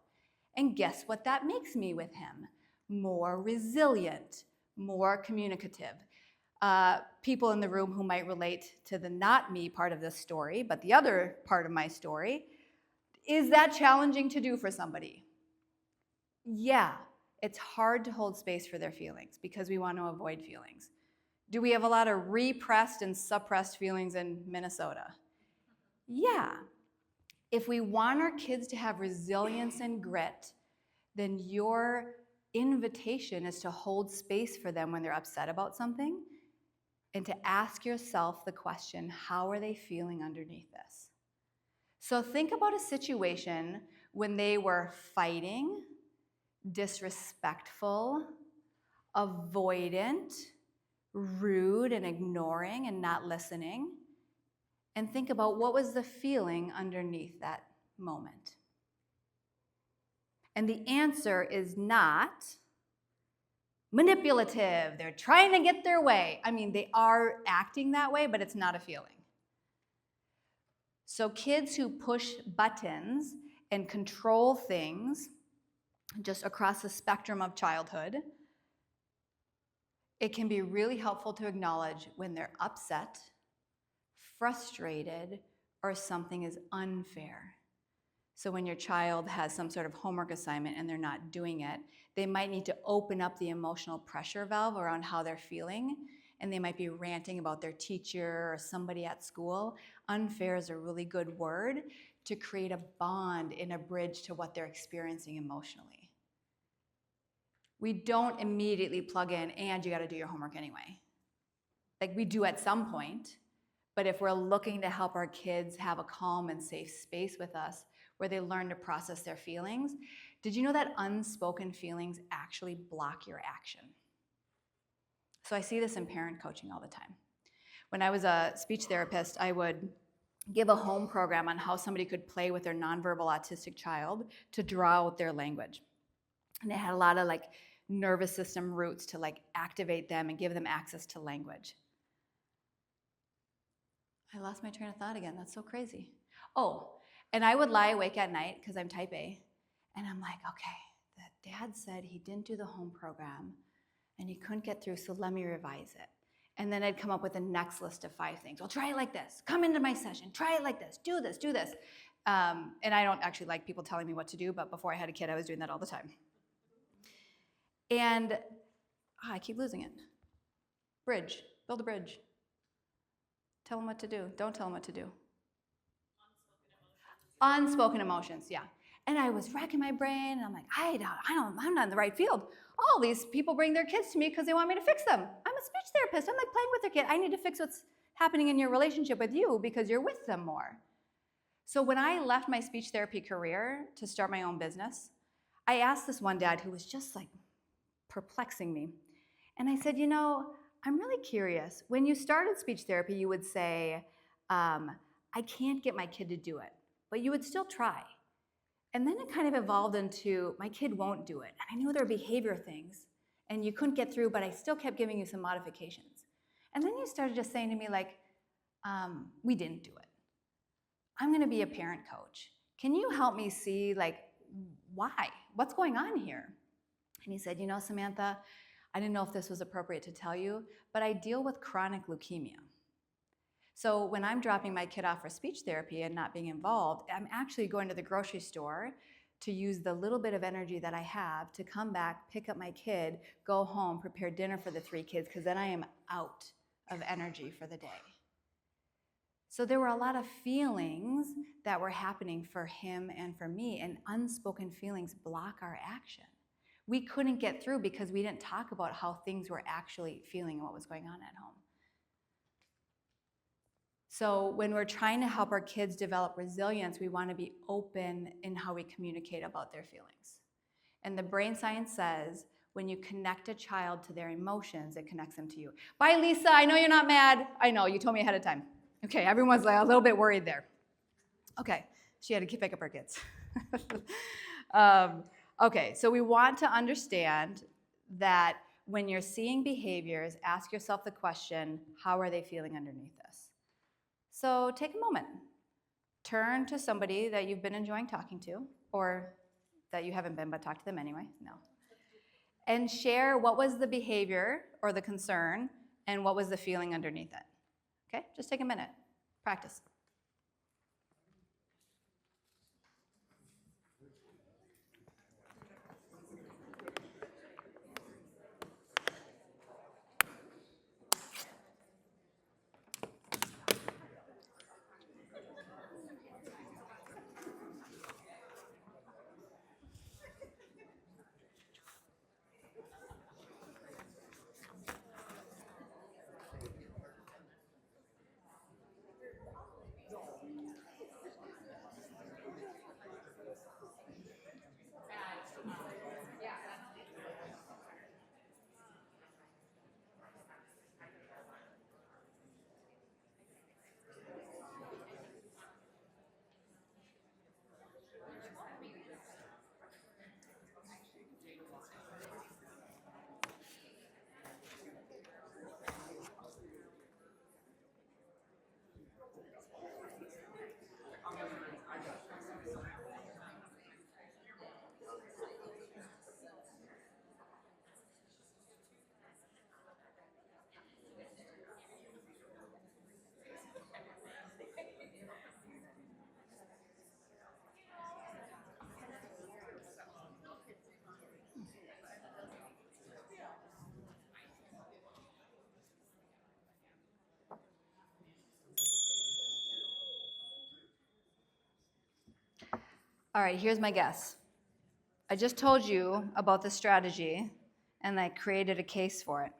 And guess what that makes me with him? More resilient, more communicative. People in the room who might relate to the not me part of this story, but the other part of my story, is that challenging to do for somebody? Yeah, it's hard to hold space for their feelings because we want to avoid feelings. Do we have a lot of repressed and suppressed feelings in Minnesota? Yeah. If we want our kids to have resilience and grit, then your invitation is to hold space for them when they're upset about something and to ask yourself the question, how are they feeling underneath this? So think about a situation when they were fighting, disrespectful, avoidant, rude and ignoring and not listening, and think about what was the feeling underneath that moment. And the answer is not manipulative. They're trying to get their way. I mean, they are acting that way, but it's not a feeling. So kids who push buttons and control things just across the spectrum of childhood, it can be really helpful to acknowledge when they're upset, frustrated, or something is unfair. So when your child has some sort of homework assignment and they're not doing it, they might need to open up the emotional pressure valve around how they're feeling, and they might be ranting about their teacher or somebody at school. Unfair is a really good word to create a bond and a bridge to what they're experiencing emotionally. We don't immediately plug in, and you got to do your homework anyway. Like we do at some point, but if we're looking to help our kids have a calm and safe space with us where they learn to process their feelings, did you know that unspoken feelings actually block your action? So I see this in parent coaching all the time. When I was a speech therapist, I would give a home program on how somebody could play with their nonverbal autistic child to draw out their language. And it had a lot of like nervous system roots to like activate them and give them access to language. I lost my train of thought again. That's so crazy. Oh, and I would lie awake at night because I'm type A. And I'm like, okay, the dad said he didn't do the home program and he couldn't get through, so let me revise it. And then I'd come up with the next list of 5 things. Well, try it like this. Come into my session. Try it like this. Do this. Do this. And I don't actually like people telling me what to do, but before I had a kid, I was doing that all the time. And I keep losing it. Bridge. Build a bridge. Tell them what to do. Don't tell them what to do. Unspoken emotions, yeah. And I was racking my brain, and I'm like, I'm not in the right field. All these people bring their kids to me because they want me to fix them. I'm a speech therapist. I'm like playing with their kid. I need to fix what's happening in your relationship with you because you're with them more. So when I left my speech therapy career to start my own business, I asked this one dad who was just like perplexing me. And I said, I'm really curious. When you started speech therapy, you would say, I can't get my kid to do it, but you would still try. And then it kind of evolved into, my kid won't do it. And I knew there were behavior things, and you couldn't get through, but I still kept giving you some modifications. And then you started just saying to me like, we didn't do it. I'm gonna be a parent coach. Can you help me see like, why? What's going on here? And he said, Samantha, I didn't know if this was appropriate to tell you, but I deal with chronic leukemia. So when I'm dropping my kid off for speech therapy and not being involved, I'm actually going to the grocery store to use the little bit of energy that I have to come back, pick up my kid, go home, prepare dinner for the 3 kids, because then I am out of energy for the day. So there were a lot of feelings that were happening for him and for me, and unspoken feelings block our action. We couldn't get through because we didn't talk about how things were actually feeling and what was going on at home. So when we're trying to help our kids develop resilience, we want to be open in how we communicate about their feelings. And the brain science says when you connect a child to their emotions, it connects them to you. Bye, Lisa. I know you're not mad. I know. You told me ahead of time. Okay, everyone's like a little bit worried there. Okay, she had to pick up her kids. Okay, so we want to understand that when you're seeing behaviors, ask yourself the question, how are they feeling underneath this? So take a moment. Turn to somebody that you've been enjoying talking to, or that you haven't been, but talk to them anyway. No. And share what was the behavior or the concern and what was the feeling underneath it. Okay, just take a minute. Practice. All right, here's my guess. I just told you about the strategy and I created a case for it.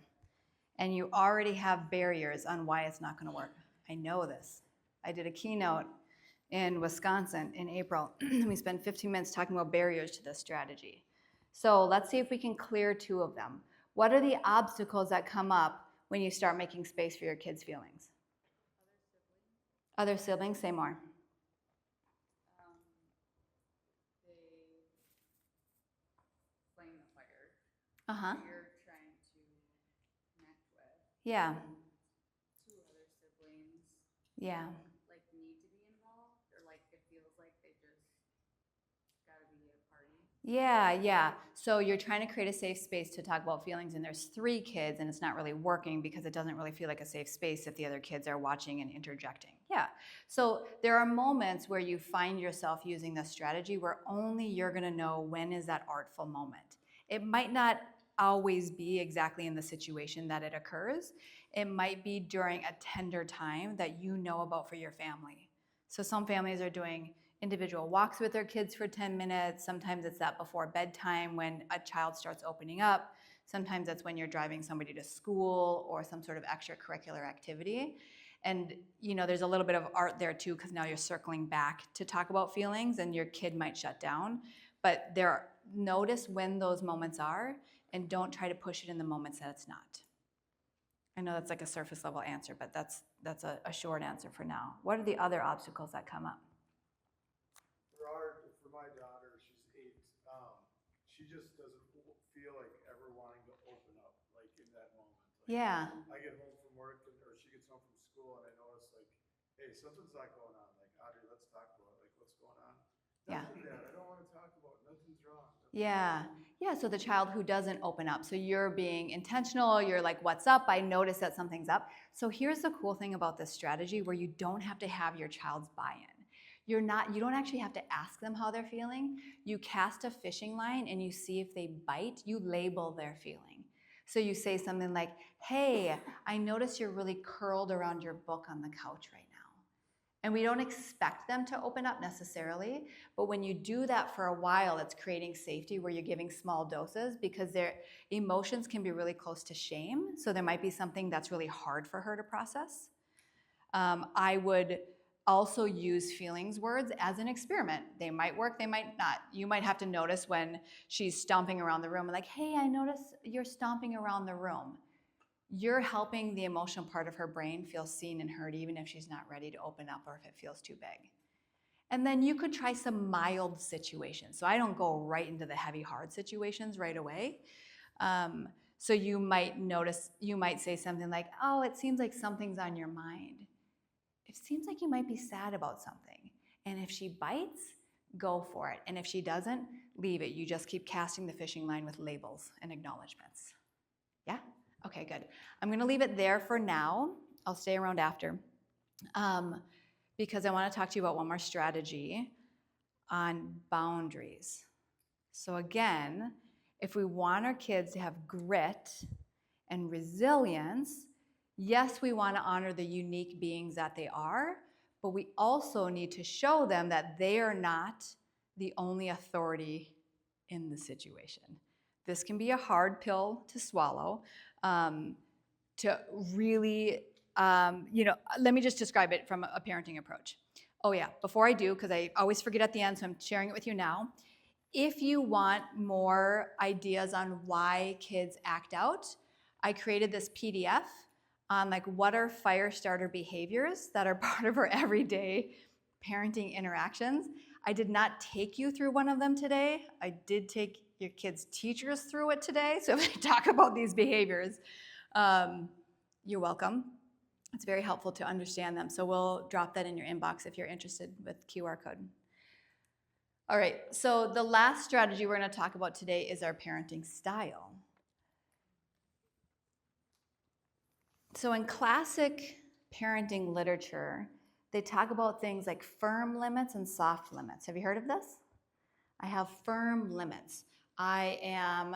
And you already have barriers on why it's not going to work. I know this. I did a keynote in Wisconsin in April. We spent 15 minutes talking about barriers to this strategy. So let's see if we can clear 2 of them. What are the obstacles that come up when you start making space for your kids' feelings? Other siblings, say more. They flame the fire Uh-huh. that you're trying to connect with. Yeah. 2 other siblings Yeah. like need to be involved, or like it feels like they just gotta be at a party. Yeah. So you're trying to create a safe space to talk about feelings, and there's 3 kids, and it's not really working because it doesn't really feel like a safe space if the other kids are watching and interjecting. Yeah. So there are moments where you find yourself using this strategy where only you're going to know when is that artful moment. It might not always be exactly in the situation that it occurs. It might be during a tender time that you know about for your family. So some families are doing individual walks with their kids for 10 minutes. Sometimes it's that before bedtime when a child starts opening up. Sometimes it's when you're driving somebody to school or some sort of extracurricular activity. And there's a little bit of art there too, because now you're circling back to talk about feelings and your kid might shut down. But notice when those moments are and don't try to push it in the moments that it's not. I know that's like a surface level answer, but that's a short answer for now. What are the other obstacles that come up? For my daughter, she's 8, she just doesn't feel like ever wanting to open up, like in that moment. Like, Yeah. I get home from work or she gets home from school and I notice like, hey, something's not going on. Like, Audrey, let's talk about it. Like, what's going on? Yeah. Nothing, Dad. I don't want to talk about it. Nothing's wrong. Yeah. So the child who doesn't open up. So you're being intentional. You're like, what's up? I notice that something's up. So here's the cool thing about this strategy where you don't have to have your child's buy-in. You don't actually have to ask them how they're feeling. You cast a fishing line and you see if they bite. You label their feeling. So you say something like, hey, I notice you're really curled around your book on the couch right now. And we don't expect them to open up necessarily, but when you do that for a while, it's creating safety where you're giving small doses because their emotions can be really close to shame. So there might be something that's really hard for her to process. I would also use feelings words as an experiment. They might work, they might not. You might have to notice when she's stomping around the room and like, hey, I notice you're stomping around the room. You're helping the emotional part of her brain feel seen and heard even if she's not ready to open up or if it feels too big. And then you could try some mild situations. So I don't go right into the heavy, hard situations right away. So you might say something like, oh, it seems like something's on your mind. It seems like you might be sad about something. And if she bites, go for it. And if she doesn't, leave it. You just keep casting the fishing line with labels and acknowledgments. Yeah? Okay, good. I'm going to leave it there for now. I'll stay around after because I want to talk to you about one more strategy on boundaries. So again, if we want our kids to have grit and resilience, yes, we want to honor the unique beings that they are, but we also need to show them that they are not the only authority in the situation. This can be a hard pill to swallow. To really, let me just describe it from a parenting approach. Oh yeah, before I do, because I always forget at the end, so I'm sharing it with you now. If you want more ideas on why kids act out, I created this PDF on like what are fire starter behaviors that are part of our everyday parenting interactions. I did not take you through one of them today. I did take your kids' teachers through it today. So if they talk about these behaviors, you're welcome. It's very helpful to understand them. So we'll drop that in your inbox if you're interested with QR code. All right, so the last strategy we're going to talk about today is our parenting style. So in classic parenting literature, they talk about things like firm limits and soft limits. Have you heard of this? I have firm limits. I am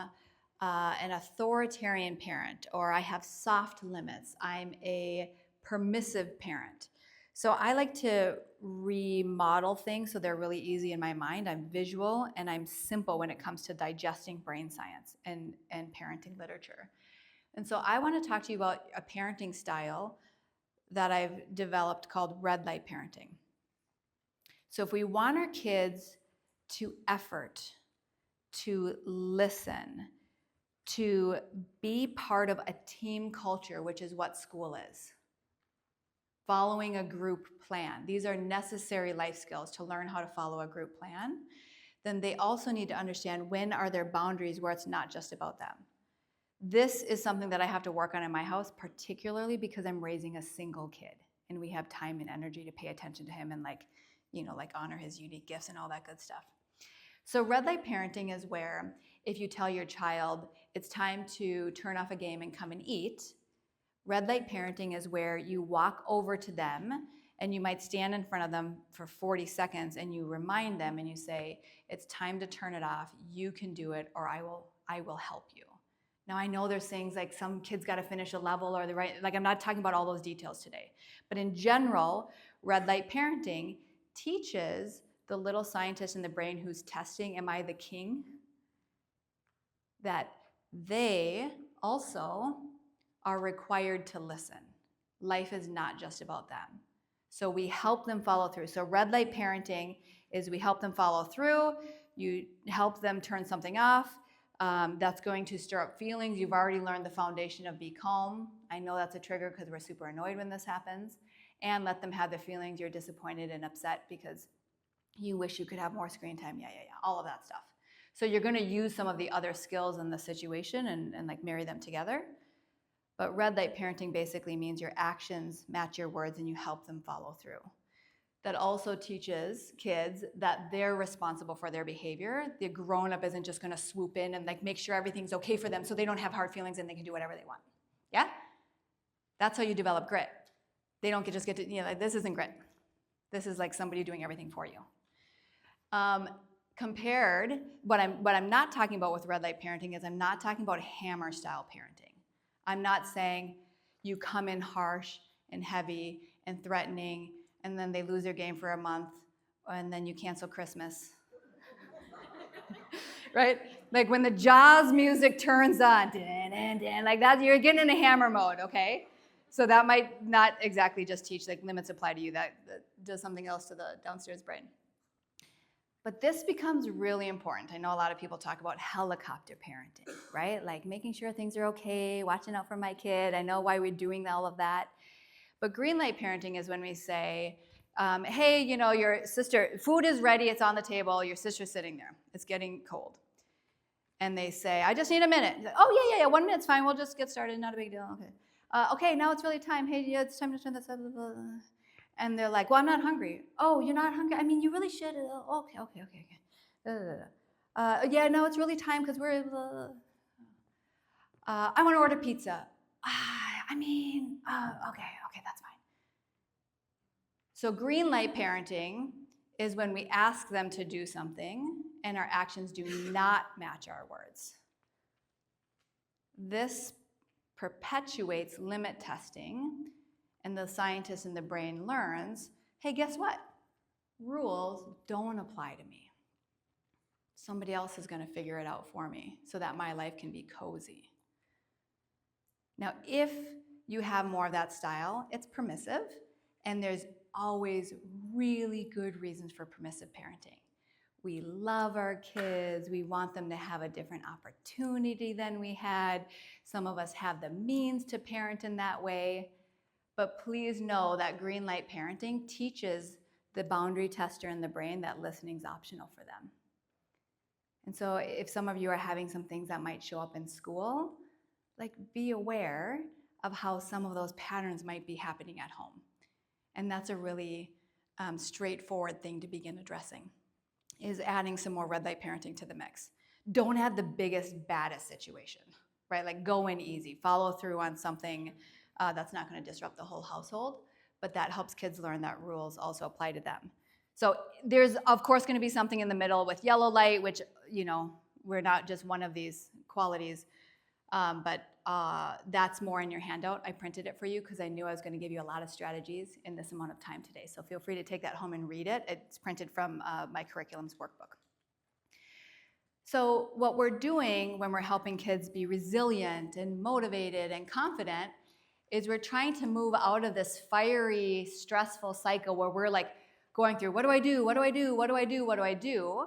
an authoritarian parent, or I have soft limits. I'm a permissive parent. So I like to remodel things so they're really easy in my mind. I'm visual and I'm simple when it comes to digesting brain science and parenting literature. And so I want to talk to you about a parenting style that I've developed called red light parenting. So if we want our kids to effort, to listen, to be part of a team culture, which is what school is, following a group plan. These are necessary life skills to learn how to follow a group plan. Then they also need to understand when are their boundaries where it's not just about them. This is something that I have to work on in my house, particularly because I'm raising a single kid and we have time and energy to pay attention to him and like honor his unique gifts and all that good stuff. So red light parenting is where if you tell your child it's time to turn off a game and come and eat, red light parenting is where you walk over to them and you might stand in front of them for 40 seconds and you remind them and you say, it's time to turn it off. You can do it, or I will help you. Now I know there's things like some kids got to finish a level or I'm not talking about all those details today. But in general, red light parenting teaches the little scientist in the brain who's testing, am I the king? That they also are required to listen. Life is not just about them. So we help them follow through. So red light parenting is we help them follow through. You help them turn something off. That's going to stir up feelings. You've already learned the foundation of be calm. I know that's a trigger because we're super annoyed when this happens. And let them have the feelings you're disappointed and upset because you wish you could have more screen time. Yeah, all of that stuff. So you're going to use some of the other skills in the situation and like marry them together. But red light parenting basically means your actions match your words and you help them follow through. That also teaches kids that they're responsible for their behavior. The grown-up isn't just going to swoop in and like make sure everything's okay for them so they don't have hard feelings and they can do whatever they want. Yeah? That's how you develop grit. They don't just get to, like, this isn't grit. This is like somebody doing everything for you. Compared, what I'm not talking about with red light parenting is I'm not talking about hammer style parenting. I'm not saying you come in harsh and heavy and threatening and then they lose their game for a month and then you cancel Christmas. Right? Like when the Jaws music turns on, like that, you're getting in a hammer mode, okay? So that might not exactly just teach like limits apply to you, that does something else to the downstairs brain. But this becomes really important. I know a lot of people talk about helicopter parenting, right? Like making sure things are okay, watching out for my kid. I know why we're doing all of that. But green light parenting is when we say, hey, your sister, food is ready, it's on the table, your sister's sitting there, it's getting cold. And they say, I just need a minute. Like, oh, yeah, 1 minute's fine, we'll just get started, not a big deal, okay. Okay, now it's really time, hey, yeah, it's time to turn this up, blah, blah, blah. And they're like, well, I'm not hungry. Oh, you're not hungry? I mean, you really should. Okay. Yeah, no, it's really time because we're, I want to order pizza. Okay, that's fine. So green light parenting is when we ask them to do something and our actions do not match our words. This perpetuates limit testing. And the scientist in the brain learns, hey, guess what? Rules don't apply to me. Somebody else is going to figure it out for me so that my life can be cozy. Now, if you have more of that style, it's permissive, and there's always really good reasons for permissive parenting. We love our kids. We want them to have a different opportunity than we had. Some of us have the means to parent in that way. But please know that green light parenting teaches the boundary tester in the brain that listening is optional for them. And so if some of you are having some things that might show up in school, like be aware of how some of those patterns might be happening at home. And that's a really straightforward thing to begin addressing, is adding some more red light parenting to the mix. Don't have the biggest, baddest situation, right? Like go in easy, follow through on something that's not going to disrupt the whole household, but that helps kids learn that rules also apply to them. So there's, of course, going to be something in the middle with yellow light, which, we're not just one of these qualities. But that's more in your handout. I printed it for you because I knew I was going to give you a lot of strategies in this amount of time today. So feel free to take that home and read it. It's printed from my curriculum's workbook. So what we're doing when we're helping kids be resilient and motivated and confident is we're trying to move out of this fiery, stressful cycle where we're like going through, what do I do? What do I do? What do I do? What do I do?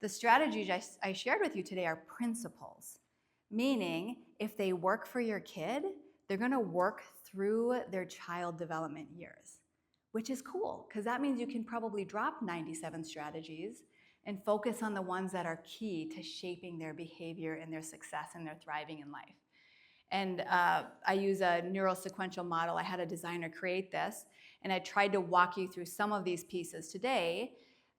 The strategies I shared with you today are principles, meaning if they work for your kid, they're going to work through their child development years, which is cool because that means you can probably drop 97 strategies and focus on the ones that are key to shaping their behavior and their success and their thriving in life. And I use a neurosequential model. I had a designer create this, and I tried to walk you through some of these pieces today.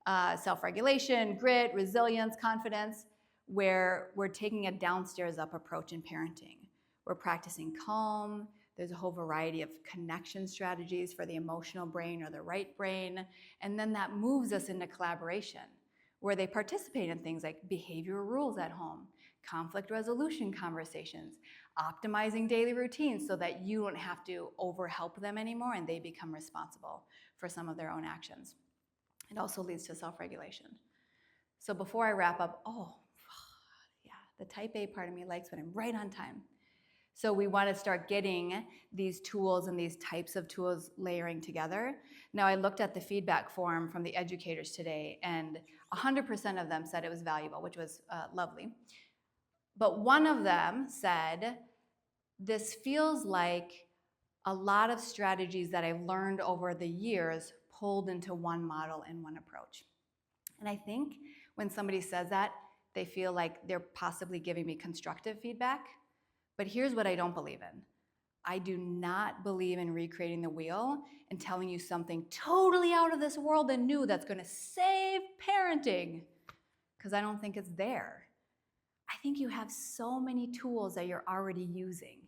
Self-regulation, grit, resilience, confidence, where we're taking a downstairs up approach in parenting. We're practicing calm. There's a whole variety of connection strategies for the emotional brain or the right brain. And then that moves us into collaboration, where they participate in things like behavioral rules at home, conflict resolution conversations, optimizing daily routines so that you don't have to overhelp them anymore and they become responsible for some of their own actions. It also leads to self-regulation. So before I wrap up, yeah, the type A part of me likes when I'm right on time. So we want to start getting these tools and these types of tools layering together. Now, I looked at the feedback form from the educators today, and 100% of them said it was valuable, which was lovely. But one of them said, this feels like a lot of strategies that I've learned over the years pulled into one model and one approach. And I think when somebody says that, they feel like they're possibly giving me constructive feedback. But here's what I don't believe in. I do not believe in recreating the wheel and telling you something totally out of this world and new that's going to save parenting, because I don't think it's there. I think you have so many tools that you're already using.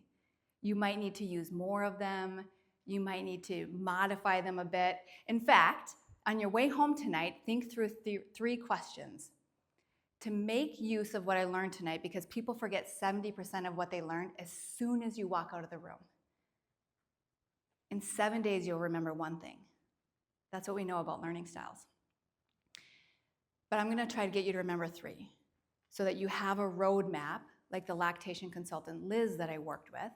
You might need to use more of them. You might need to modify them a bit. In fact, on your way home tonight, think through three questions to make use of what I learned tonight, because people forget 70% of what they learned as soon as you walk out of the room. In 7 days, you'll remember one thing. That's what we know about learning styles. But I'm going to try to get you to remember three so that you have a roadmap, like the lactation consultant Liz that I worked with.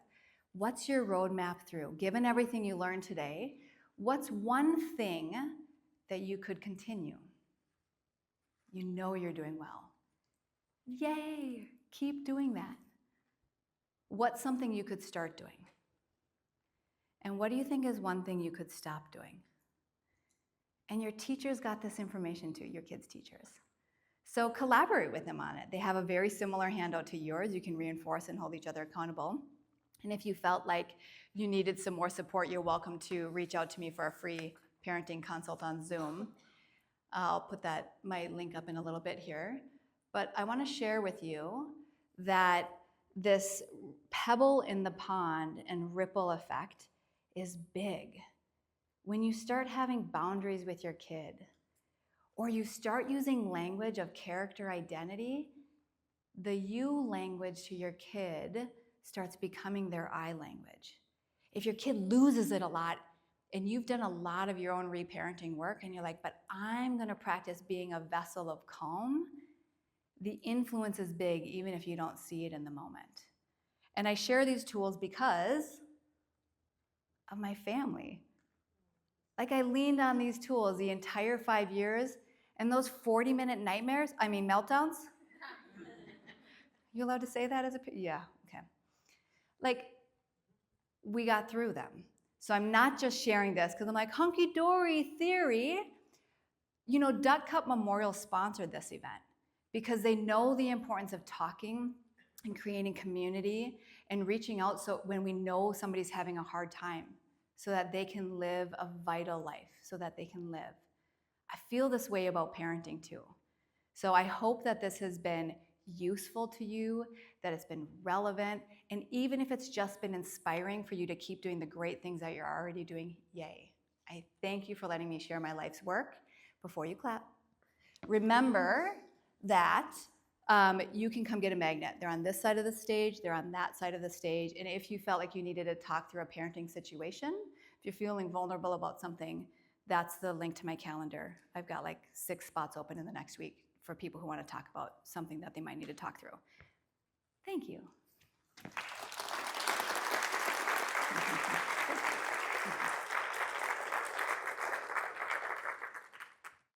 What's your roadmap through? Given everything you learned today, what's one thing that you could continue? You know you're doing well. Yay! Keep doing that. What's something you could start doing? And what do you think is one thing you could stop doing? And your teachers got this information too, your kids' teachers. So collaborate with them on it. They have a very similar handout to yours. You can reinforce and hold each other accountable. And if you felt like you needed some more support, you're welcome to reach out to me for a free parenting consult on Zoom. I'll put my link up in a little bit here. But I want to share with you that this pebble in the pond and ripple effect is big. When you start having boundaries with your kid, or you start using language of character identity, the you language to your kid starts becoming their I language. If your kid loses it a lot, and you've done a lot of your own reparenting work, and you're like, but I'm going to practice being a vessel of calm, the influence is big, even if you don't see it in the moment. And I share these tools because of my family. Like, I leaned on these tools the entire 5 years, and those 40-minute meltdowns. You allowed to say that as a, yeah, okay. Like, we got through them. So I'm not just sharing this because I'm like, hunky-dory theory. You know, Duck Cup Memorial sponsored this event because they know the importance of talking and creating community and reaching out so when we know somebody's having a hard time, so that they can live a vital life, so that they can live. I feel this way about parenting too. So I hope that this has been useful to you, that it's been relevant, and even if it's just been inspiring for you to keep doing the great things that you're already doing, yay. I thank you for letting me share my life's work. Before you clap, remember that you can come get a magnet. They're on this side of the stage, they're on that side of the stage. And if you felt like you needed to talk through a parenting situation, if you're feeling vulnerable about something, that's the link to my calendar. I've got like 6 spots open in the next week for people who want to talk about something that they might need to talk through. Thank you.